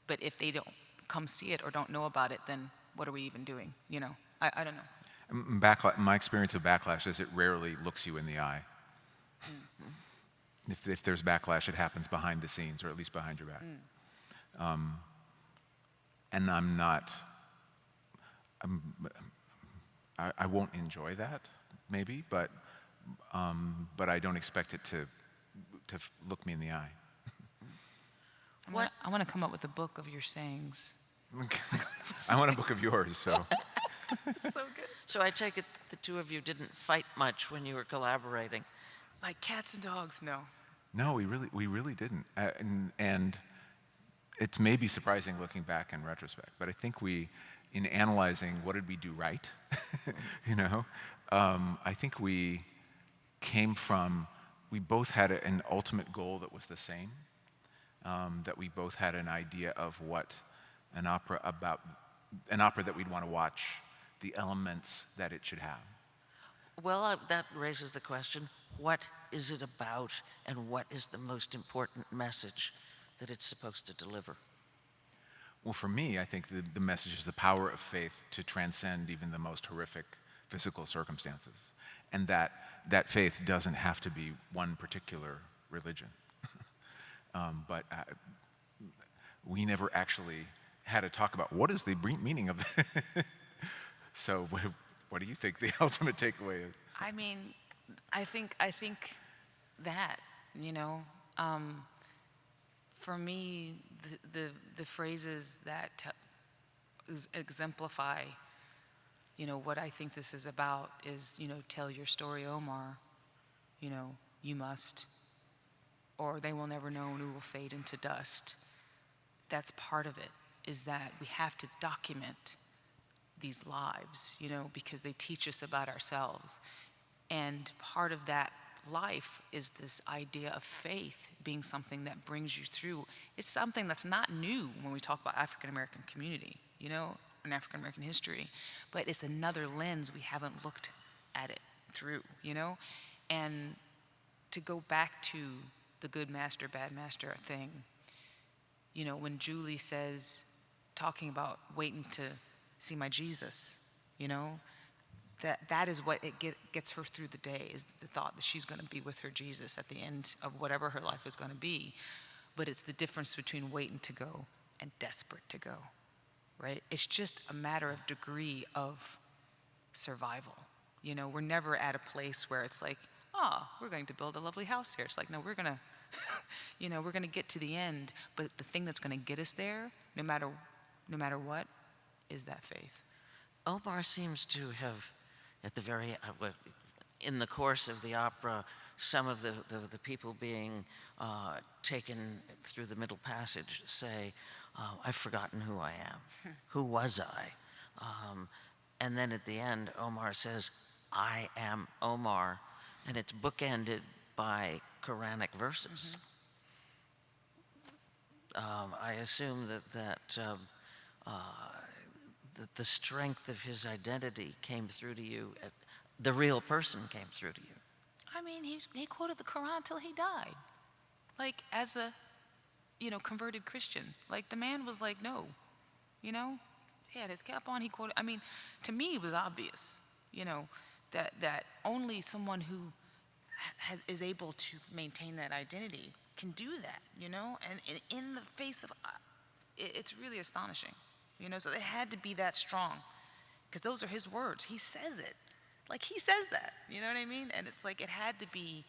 But if they don't come see it or don't know about it, then what are we even doing? I don't know. My experience of backlash is it rarely looks you in the eye. If there's backlash, it happens behind the scenes, or at least behind your back. And I won't enjoy that, maybe, but I don't expect it to look me in the eye. I want to come up with a book of your sayings. I want a book of yours, so. So good. So I take it the two of you didn't fight much when you were collaborating. Like cats and dogs, no. No, we really didn't. And it's maybe surprising looking back in retrospect, but I think in analyzing what did we do right, I think we both had an ultimate goal that was the same, that we both had an idea of what an opera that we'd want to watch, the elements that it should have. Well, that raises the question, what is it about, and what is the most important message that it's supposed to deliver? Well, for me, I think the message is the power of faith to transcend even the most horrific physical circumstances. And that faith doesn't have to be one particular religion. But we never actually had a talk about what is the meaning of that. So what do you think the ultimate takeaway is? I mean, I think that, you know, for me, the phrases that exemplify, you know, what I think this is about is, you know, tell your story, Omar, you know, you must, or they will never know and we will fade into dust. That's part of it, is that we have to document these lives, you know, because they teach us about ourselves. And part of that life is this idea of faith being something that brings you through. It's something that's not new when we talk about African American community, you know, and African American history, but it's another lens we haven't looked at it through, you know? And to go back to the good master, bad master thing, you know, when Julie says, talking about waiting to see my Jesus, you know, that is what gets her through the day, is the thought that she's going to be with her Jesus at the end of whatever her life is going to be. But it's the difference between waiting to go and desperate to go, right? It's just a matter of degree of survival. You know, we're never at a place where it's like, oh, we're going to build a lovely house here. It's like, no, we're going to, you know, we're going to get to the end. But the thing that's going to get us there, no matter what, is that faith. Omar seems to have, at the very, in the course of the opera, some of the people being taken through the middle passage say, I've forgotten who I am. Who was I? And then at the end, Omar says, I am Omar. And it's bookended by Quranic verses. I assume that the strength of his identity came through to you. The real person came through to you. I mean, he quoted the Quran till he died. Like, as a, you know, converted Christian. Like, the man was like, no, you know? He had his cap on, he quoted. I mean, to me, it was obvious, you know, that only someone who is able to maintain that identity can do that, you know? And in the face of, it's really astonishing, you know? So it had to be that strong, because those are his words. He says it. Like, he says that, you know what I mean? And it's like, it had to be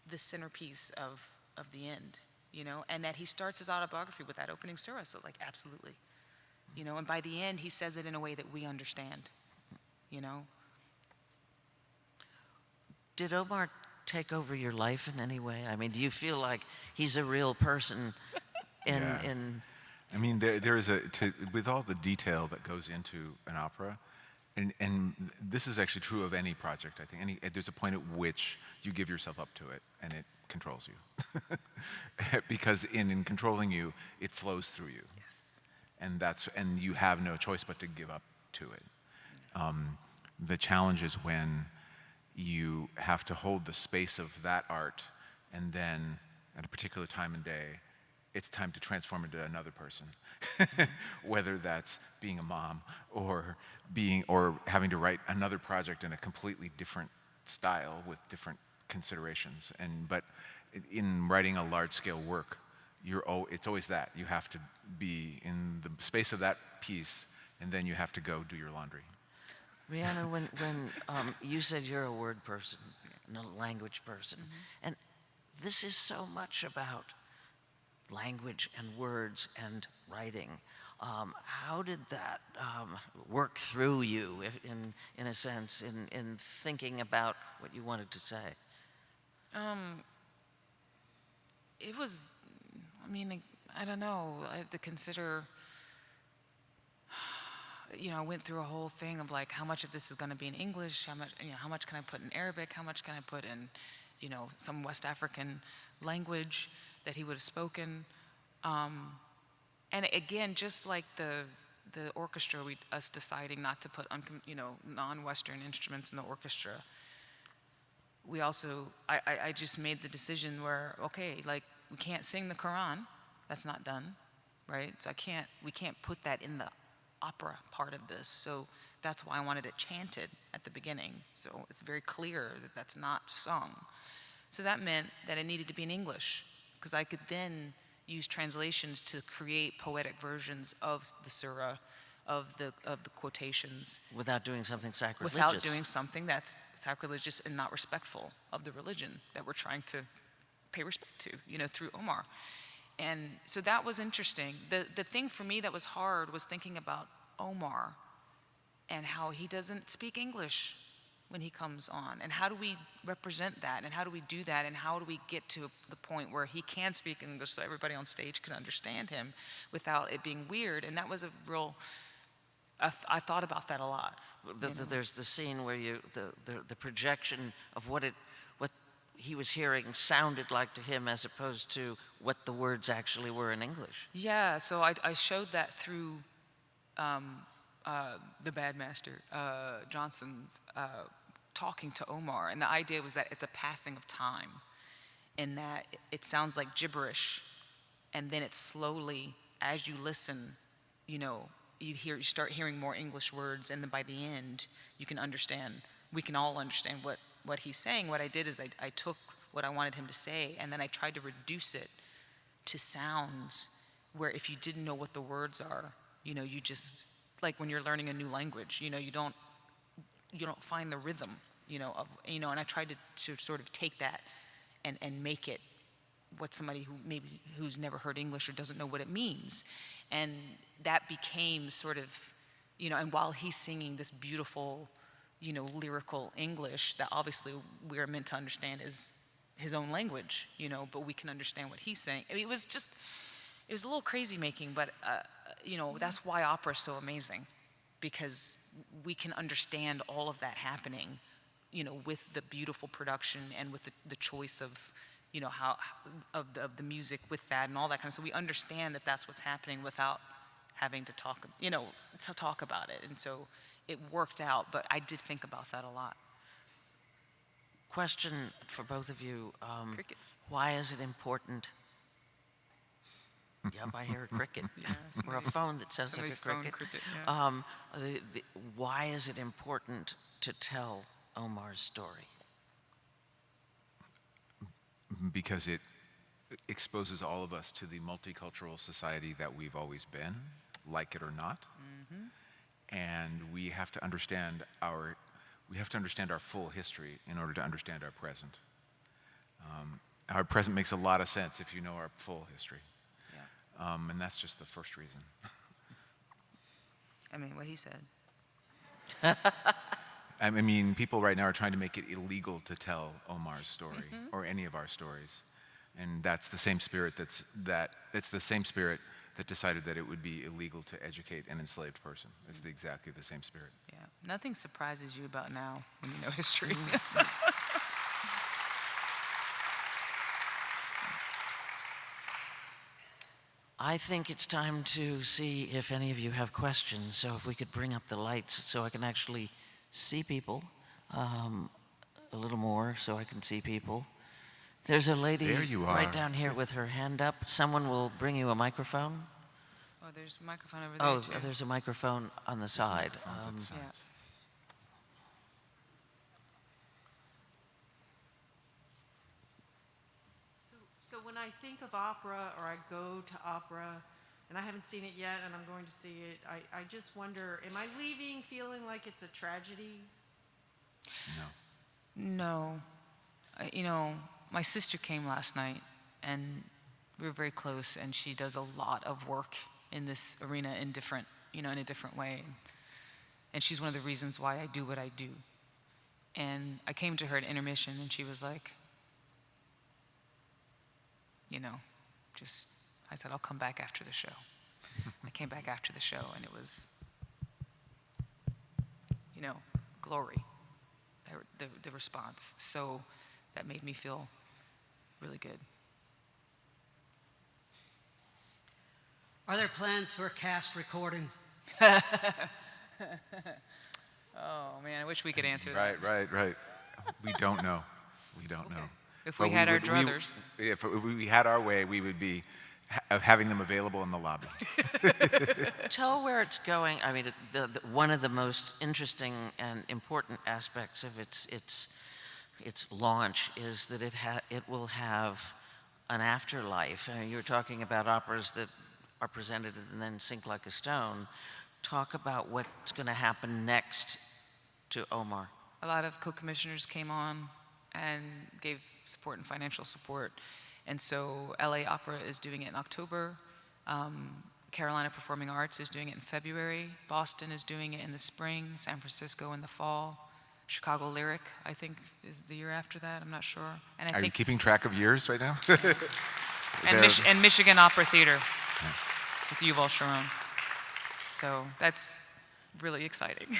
the centerpiece of the end, you know? And that he starts his autobiography with that opening surah, so like, absolutely. You know, and by the end, he says it in a way that we understand, you know? Did Omar take over your life in any way? I mean, do you feel like he's a real person in... I mean, there is with all the detail that goes into an opera, and this is actually true of any project, I think. There's a point at which you give yourself up to it, and it controls you. Because in controlling you, it flows through you. Yes. And you have no choice but to give up to it. The challenge is when you have to hold the space of that art, and then at a particular time and day, it's time to transform into another person. Whether that's being a mom or having to write another project in a completely different style with different considerations. But in writing a large-scale work, it's always that. You have to be in the space of that piece, and then you have to go do your laundry. Rhiannon, when you said you're a word person, and a language person, and this is so much about language and words and writing. How did that work through you, in a sense, in thinking about what you wanted to say? It was, I mean, I don't know. I have to consider, you know, I went through a whole thing of like, how much of this is going to be in English? How much can I put in Arabic? How much can I put in, you know, some West African language that he would have spoken? And again, just like the orchestra, us deciding not to put, you know, non-Western instruments in the orchestra. We also, I just made the decision where, okay, like, we can't sing the Quran. That's not done, right? So we can't put that in the opera part of this. So that's why I wanted it chanted at the beginning. So it's very clear that that's not sung. So that meant that it needed to be in English, because I could then use translations to create poetic versions of the surah, of the quotations, Without doing something sacrilegious. without doing something that's sacrilegious and not respectful of the religion that we're trying to pay respect to, through Omar. And so that was interesting. The thing for me that was hard was thinking about Omar and how he doesn't speak English when he comes on. And how do we represent that? And how do we do that? And how do we get to the point where he can speak English so everybody on stage can understand him without it being weird? And that was a real, I thought about that a lot. There's the scene where the projection of what he was hearing sounded like to him as opposed to what the words actually were in English. Yeah, so I showed that through the bad master, Johnson's talking to Omar. And the idea was that it's a passing of time, and that it sounds like gibberish. And then it slowly, as you listen, you start hearing more English words. And then by the end, you can understand, we can all understand what he's saying. What I did is I took what I wanted him to say, and then I tried to reduce it to sounds where if you didn't know what the words are, you just, like when you're learning a new language, you don't find the rhythm, and I tried to sort of take that and make it what somebody who's never heard English or doesn't know what it means. And that became sort of, and while he's singing this beautiful, lyrical English that obviously we're meant to understand is his own language, but we can understand what he's saying. I mean, it was a little crazy making, but, that's why opera is so amazing, because we can understand all of that happening, with the beautiful production and with the choice of, how of the music with that and all that kind of stuff. So we understand that that's what's happening without having to talk about it. And so it worked out, but I did think about that a lot. Question for both of you. Crickets. Why is it important? Yep, I hear a cricket. Yeah, or a phone that sounds like a somebody's cricket. phone cricket, yeah. Why is it important to tell Omar's story? Because it exposes all of us to the multicultural society that we've always been, like it or not. Mm-hmm. And we have to understand our full history in order to understand our present. Our present makes a lot of sense if you know our full history. Yeah. And that's just the first reason. I mean, what he said. I mean, people right now are trying to make it illegal to tell Omar's story or any of our stories. And that's the same spirit it's the same spirit that decided that it would be illegal to educate an enslaved person. It's exactly the same spirit. Yeah. Nothing surprises you about now when you know history. I think it's time to see if any of you have questions. So if we could bring up the lights so I can actually see people a little more, so I can see people. There's a lady There you are. right down here with her hand up. Someone will bring you a microphone. Oh, there's a microphone over there, too. There's a microphone on the side. Yeah. So when I think of opera, or I go to opera, and I haven't seen it yet, and I'm going to see it, I just wonder, am I leaving feeling like it's a tragedy? No. My sister came last night, and we were very close, and she does a lot of work in this arena in a different way. And she's one of the reasons why I do what I do. And I came to her at intermission, and she was like, I said, I'll come back after the show. I came back after the show, and it was, glory, the response. So that made me feel really good. Are there plans for a cast recording? Oh, man, I wish we could answer that. Right. We don't know. We don't know. If we had our druthers. If we had our way, we would be having them available in the lobby. Tell where it's going. I mean, one of the most interesting and important aspects of its its launch is that it will have an afterlife. You were talking about operas that are presented and then sink like a stone. Talk about what's going to happen next to Omar. A lot of co-commissioners came on and gave support and financial support. And so LA Opera is doing it in October. Carolina Performing Arts is doing it in February. Boston is doing it in the spring. San Francisco in the fall. Chicago Lyric, I think, is the year after that. I'm not sure. And Are you keeping track of years right now? and Michigan Opera Theater with Yuval Sharon. So that's really exciting.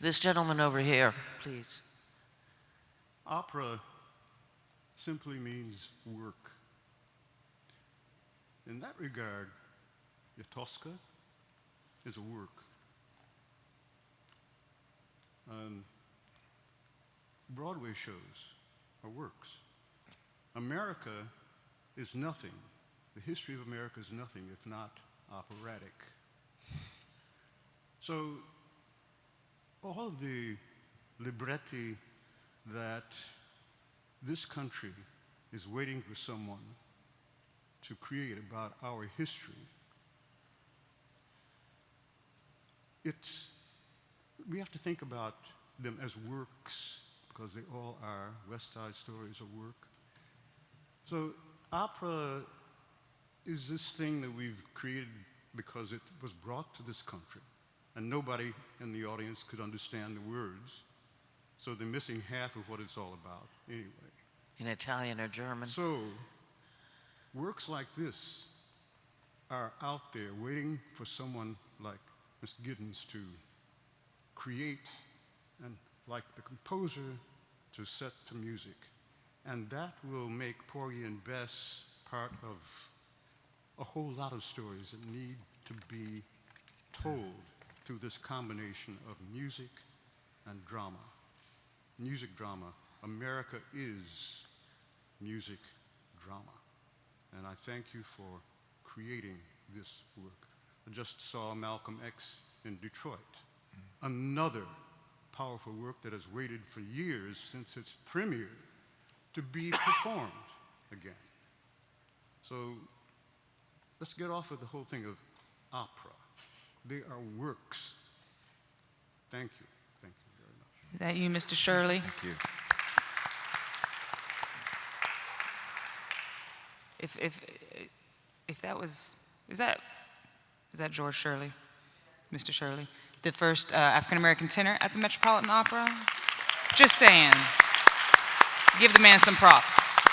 This gentleman over here, please. Opera simply means work. In that regard, Tosca is a work. Broadway shows are works. America is nothing. The history of America is nothing if not operatic. So all of the libretti that this country is waiting for someone to create about our history, we have to think about them as works because they all are. West Side Story is a work. So opera is this thing that we've created because it was brought to this country and nobody in the audience could understand the words. So they're missing half of what it's all about anyway. In Italian or German. So works like this are out there waiting for someone like Ms. Giddens to create and like the composer to set to music. And that will make Porgy and Bess part of a whole lot of stories that need to be told through this combination of music and drama. Music drama. America is music drama. And I thank you for creating this work. I just saw Malcolm X in Detroit. Another powerful work that has waited for years since its premiere to be performed again. So let's get off of the whole thing of opera. They are works. Thank you. Thank you very much. Is that you, Mr. Shirley? Thank you. If that was, is that George Shirley, Mr. Shirley, the first African-American tenor at the Metropolitan Opera? Just saying. Give the man some props.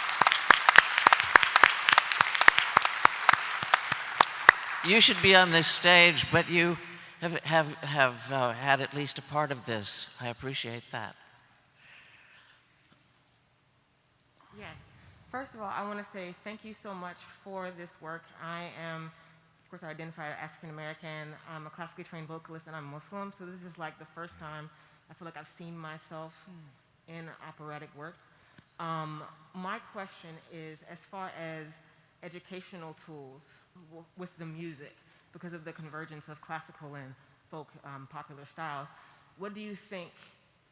You should be on this stage, but you have had at least a part of this. I appreciate that. Yes. First of all, I want to say thank you so much for this work. I am, of course, I identify as African American. I'm a classically trained vocalist, and I'm Muslim. So this is like the first time I feel like I've seen myself in operatic work. My question is, as far as educational tools with the music, because of the convergence of classical and folk popular styles, what do you think,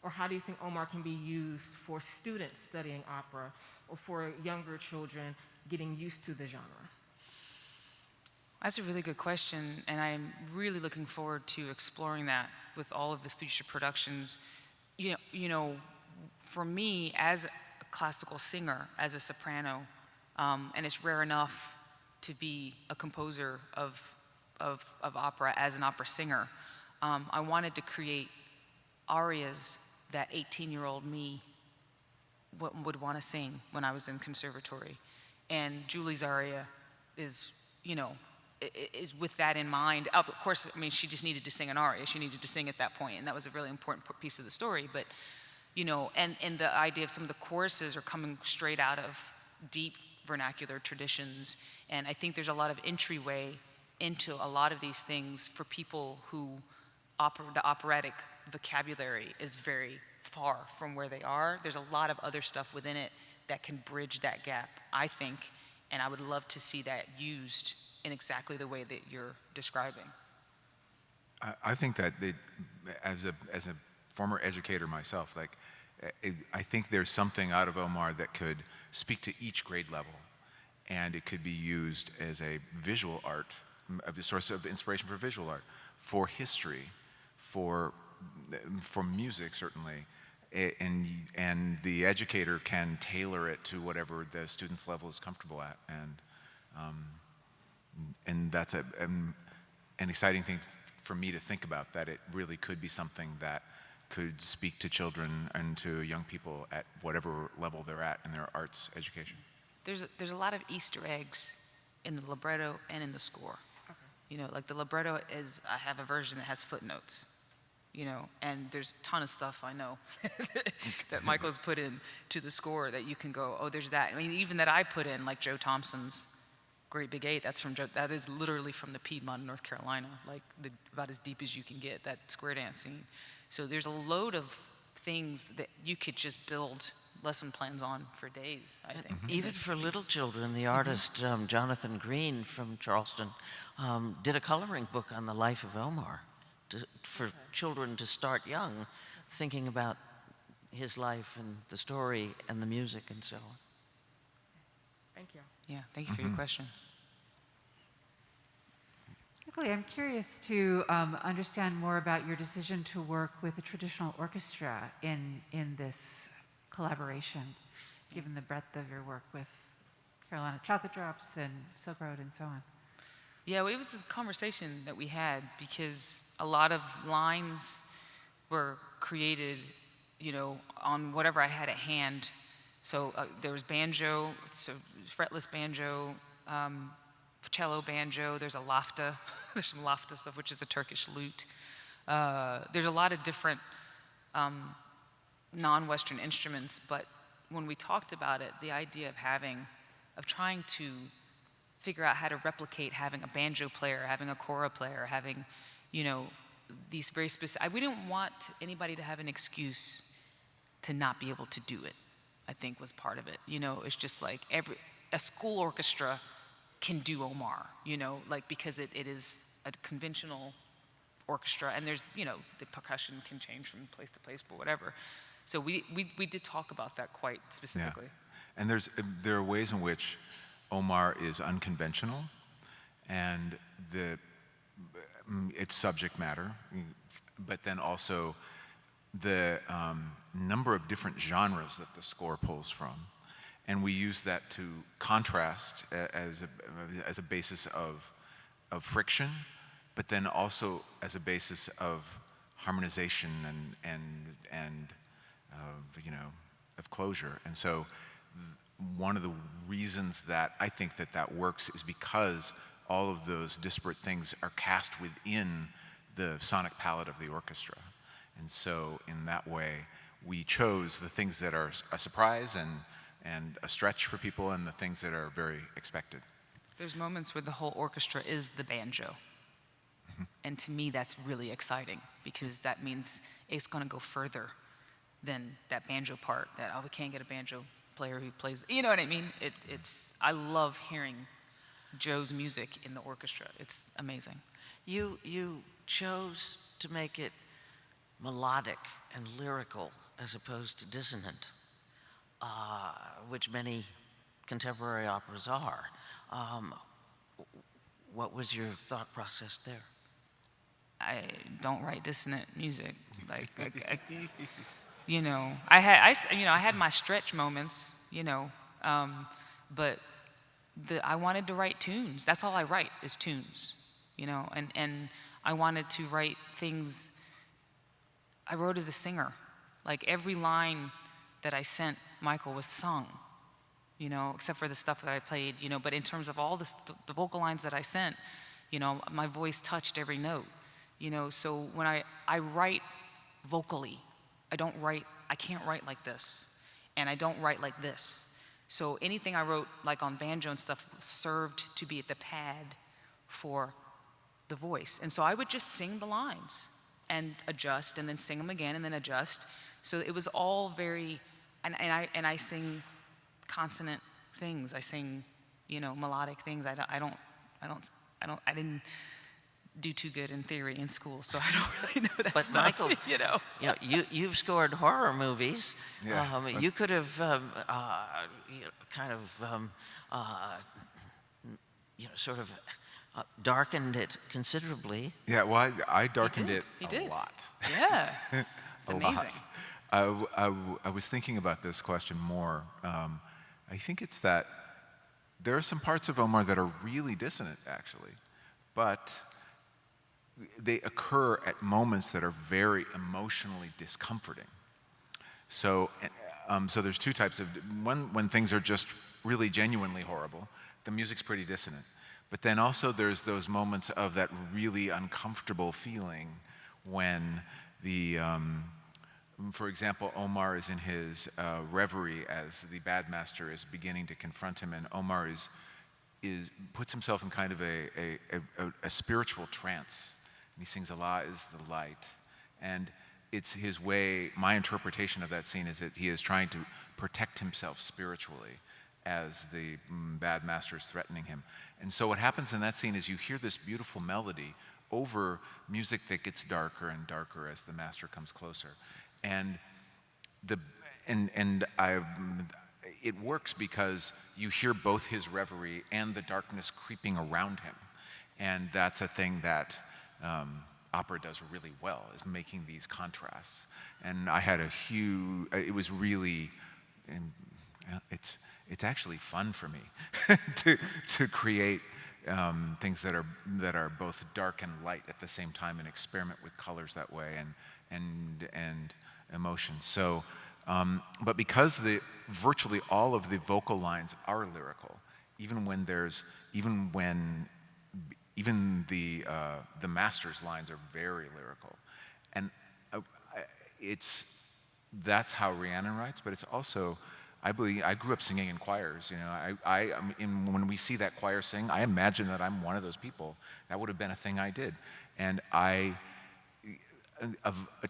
or how do you think Omar can be used for students studying opera or for younger children getting used to the genre? That's a really good question, and I'm really looking forward to exploring that with all of the future productions. You know, for me, as a classical singer, as a soprano, and it's rare enough to be a composer of opera as an opera singer, I wanted to create arias that 18-year-old me would want to sing when I was in conservatory. And Julie's aria is, is with that in mind. Of course, I mean, she just needed to sing an aria. She needed to sing at that point, and that was a really important piece of the story. But, and the idea of some of the choruses are coming straight out of deep vernacular traditions. And I think there's a lot of entryway into a lot of these things for people who the operatic vocabulary is very far from where they are. There's a lot of other stuff within it that can bridge that gap, I think, and I would love to see that used in exactly the way that you're describing. I think that as a former educator myself, like I think there's something out of Omar that could speak to each grade level, and it could be used as a visual art, a source of inspiration for visual art, for history, for music certainly, and the educator can tailor it to whatever the student's level is comfortable at, and that's an exciting thing for me to think about, that it really could be something that could speak to children and to young people at whatever level they're at in their arts education. There's a lot of Easter eggs in the libretto and in the score. Okay. You know, like the libretto I have a version that has footnotes, you know, and there's a ton of stuff I know that Michael's put in to the score that you can go, oh, there's that. I mean, even that I put in, like Joe Thompson's Great Big Eight, that is literally from the Piedmont, North Carolina, like about as deep as you can get, that square dance scene. So there's a load of things that you could just build lesson plans on for days, I think. Even for little children, the artist Jonathan Green from Charleston did a coloring book on the life of Omar for children to start young, thinking about his life and the story and the music and so on. Thank you. Yeah, thank you for your question. Quickly, I'm curious to understand more about your decision to work with a traditional orchestra in this collaboration, given the breadth of your work with Carolina Chocolate Drops and Silk Road and so on. Yeah, well, it was a conversation that we had because a lot of lines were created, you know, on whatever I had at hand. So there was banjo, so fretless banjo, cello banjo, there's a lafta, there's some lafta stuff, which is a Turkish lute. There's a lot of different non-Western instruments, but when we talked about it, the idea of trying to figure out how to replicate having a banjo player, having a kora player, having, you know, these very specific, we didn't want anybody to have an excuse to not be able to do it, I think was part of it. You know, it's just like a school orchestra can do Omar, you know, like because it is a conventional orchestra and there's, you know, the percussion can change from place to place, but whatever. So we did talk about that quite specifically. Yeah. And there are ways in which Omar is unconventional, and its subject matter, but then also the number of different genres that the score pulls from. And we use that to contrast as a basis of friction, but then also as a basis of harmonization and you know, of closure. And so one of the reasons that I think that works is because all of those disparate things are cast within the sonic palette of the orchestra. And so in that way, we chose the things that are a surprise and a stretch for people, and the things that are very expected. There's moments where the whole orchestra is the banjo. And to me, that's really exciting because that means it's going to go further than that banjo part that, oh, we can't get a banjo player who plays, you know what I mean? I love hearing Joe's music in the orchestra. It's amazing. You chose to make it melodic and lyrical as opposed to dissonant, which many contemporary operas are. What was your thought process there? I don't write dissonant music. You know, I had my stretch moments, you know, but I wanted to write tunes. That's all I write is tunes, you know, and I wanted to write things. I wrote as a singer. Like every line that I sent Michael was sung, you know, except for the stuff that I played, you know, but in terms of all the vocal lines that I sent, you know, my voice touched every note, you know, so when I write vocally, I can't write like this, and I don't write like this. So anything I wrote, like on banjo and stuff, served to be the pad for the voice. And so I would just sing the lines and adjust, and then sing them again, and then adjust. So it was all very, and I sing consonant things. I sing, you know, melodic things. I didn't do too good in theory in school, so I don't really know that But stuff. Michael, you know. you've scored horror movies. Yeah. You could have kind of sort of darkened it considerably. Yeah, well, I darkened did. it He a did. lot. Yeah, it's A amazing. lot. I was thinking about this question more. I think it's that there are some parts of Omar that are really dissonant, actually, but they occur at moments that are very emotionally discomforting. So there's two types of, one, when things are just really genuinely horrible, the music's pretty dissonant. But then also there's those moments of that really uncomfortable feeling when for example, Omar is in his reverie as the bad master is beginning to confront him, and Omar puts himself in kind of a spiritual trance. And he sings, "Allah is the light." And it's his way, my interpretation of that scene is that he is trying to protect himself spiritually as the bad master is threatening him. And so what happens in that scene is you hear this beautiful melody over music that gets darker and darker as the master comes closer. And it works because you hear both his reverie and the darkness creeping around him. And that's a thing that opera does really well, is making these contrasts. And I had it was really, it's actually fun for me to create things that are both dark and light at the same time, and experiment with colors that way and emotions. So, but because virtually all of the vocal lines are lyrical, even the master's lines are very lyrical, and that's how Rhiannon writes. But it's also, I believe, I grew up singing in choirs. When we see that choir sing, I imagine that I'm one of those people. That would have been a thing I did, and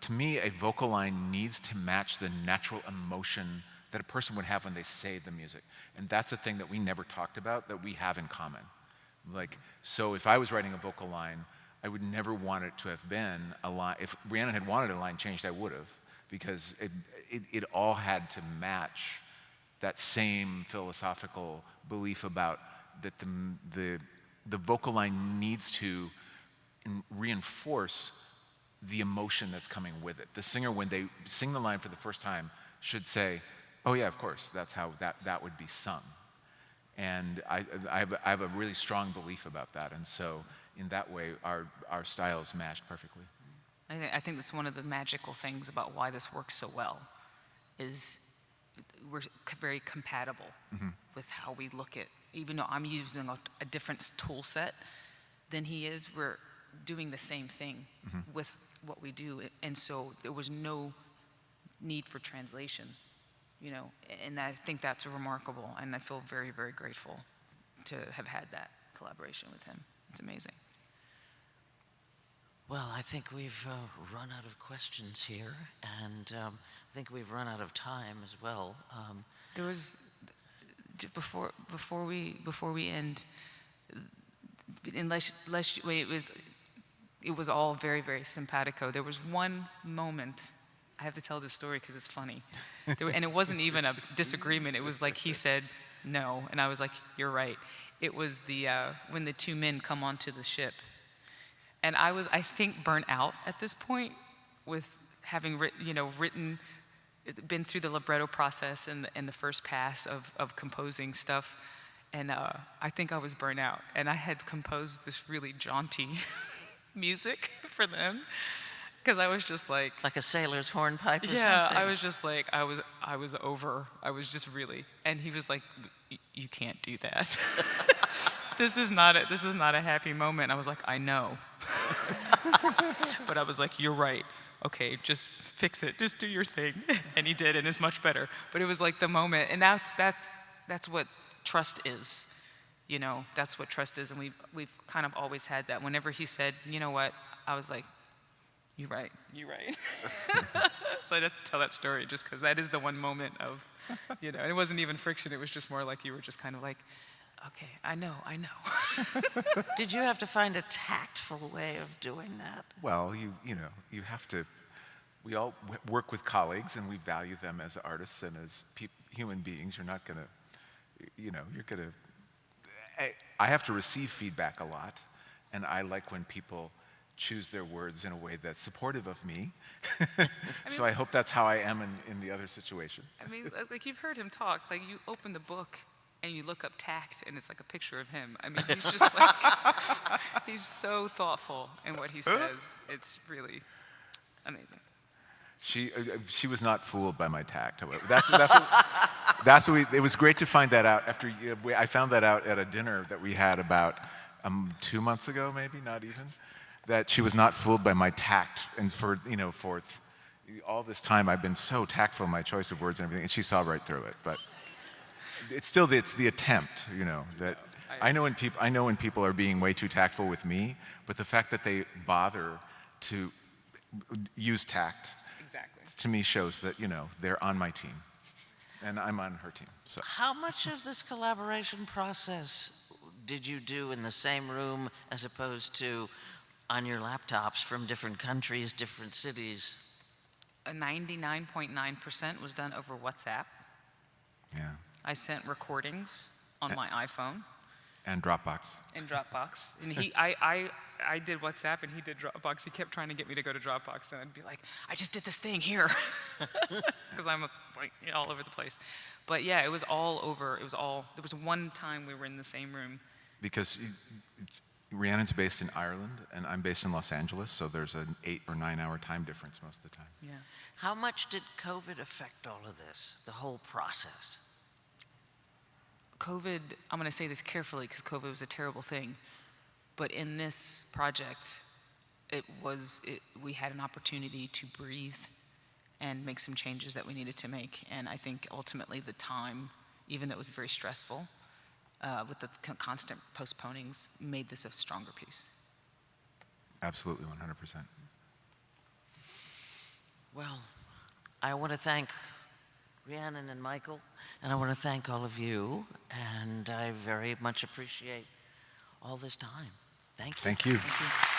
to me, a vocal line needs to match the natural emotion that a person would have when they say the music. And that's a thing that we never talked about that we have in common. So if I was writing a vocal line, I would never want it to have been a line. If Rhiannon had wanted a line changed, I would have, because it all had to match that same philosophical belief about that the vocal line needs to reinforce the emotion that's coming with it. The singer, when they sing the line for the first time, should say, "Oh yeah, of course, that's how that would be sung." And I have a really strong belief about that. And so in that way, our styles matched perfectly. I think that's one of the magical things about why this works so well, is we're very compatible with how we look at, even though I'm using a different tool set than he is, we're doing the same thing with what we do. And so there was no need for translation, and I think that's remarkable. And I feel very, very grateful to have had that collaboration with him. It's amazing. Well, I think we've run out of questions here, and I think we've run out of time as well. There was, before we end, it was all very, very simpatico. There was one moment, I have to tell this story because it's funny, and it wasn't even a disagreement. It was like he said no, and I was like, "You're right." It was when the two men come onto the ship, and I was, I think, burnt out at this point with having been through the libretto process and the first pass of composing stuff, and I think I was burnt out, and I had composed this really jaunty music for them, because I was just like a sailor's hornpipe or something? Yeah, I was just like, I was over. I was just really, and he was like, "You can't do that. This is not a happy moment." I was like, "I know." But I was like, "You're right. Okay, just fix it. Just do your thing." And he did, and it's much better. But it was like the moment, and that's what trust is. That's what trust is, and we've kind of always had that. Whenever he said, "You know what," I was like, You're right. So I had to tell that story just because that is the one moment of, and it wasn't even friction. It was just more like you were just kind of like, Okay, I know. Did you have to find a tactful way of doing that? Well, you know, you have to, we all work with colleagues and we value them as artists and as human beings. You're not gonna, you know, you're gonna, I have to receive feedback a lot, and I like when people choose their words in a way that's supportive of me. So I hope that's how I am in the other situation. I mean, like you've heard him talk. Like you open the book and you look up tact, and it's like a picture of him. I mean, he's just like, he's so thoughtful in what he says. It's really amazing. She was not fooled by my tact, however. That's what it was great to find that out after, I found that out at a dinner that we had about 2 months ago, maybe, not even, that she was not fooled by my tact. And for all this time, I've been so tactful in my choice of words and everything, and she saw right through it. But it's the attempt, you know, that I know when people are being way too tactful with me, but the fact that they bother to use tact, Exactly. to me shows that, you know, they're on my team and I'm on her team. So How much of this collaboration process did you do in the same room as opposed to on your laptops from different countries, different cities? 99.9% was done over WhatsApp. yeah, I sent recordings on my iPhone and Dropbox. in Dropbox, and I did WhatsApp and he did Dropbox. He kept trying to get me to go to Dropbox, and I'd be like, I just did this thing here, because I'm like all over the place. But yeah, it was all over. There was one time we were in the same room. Because Rhiannon's based in Ireland and I'm based in Los Angeles, so there's an 8 or 9 hour time difference most of the time. Yeah. How much did COVID affect all of this, the whole process? COVID, I'm going to say this carefully because COVID was a terrible thing, but in this project, we had an opportunity to breathe and make some changes that we needed to make. And I think ultimately the time, even though it was very stressful, with the constant postponings, made this a stronger piece. Absolutely, 100%. Well, I want to thank Rhiannon and Michael, and I want to thank all of you, and I very much appreciate all this time. Thank you. Thank you. Thank you.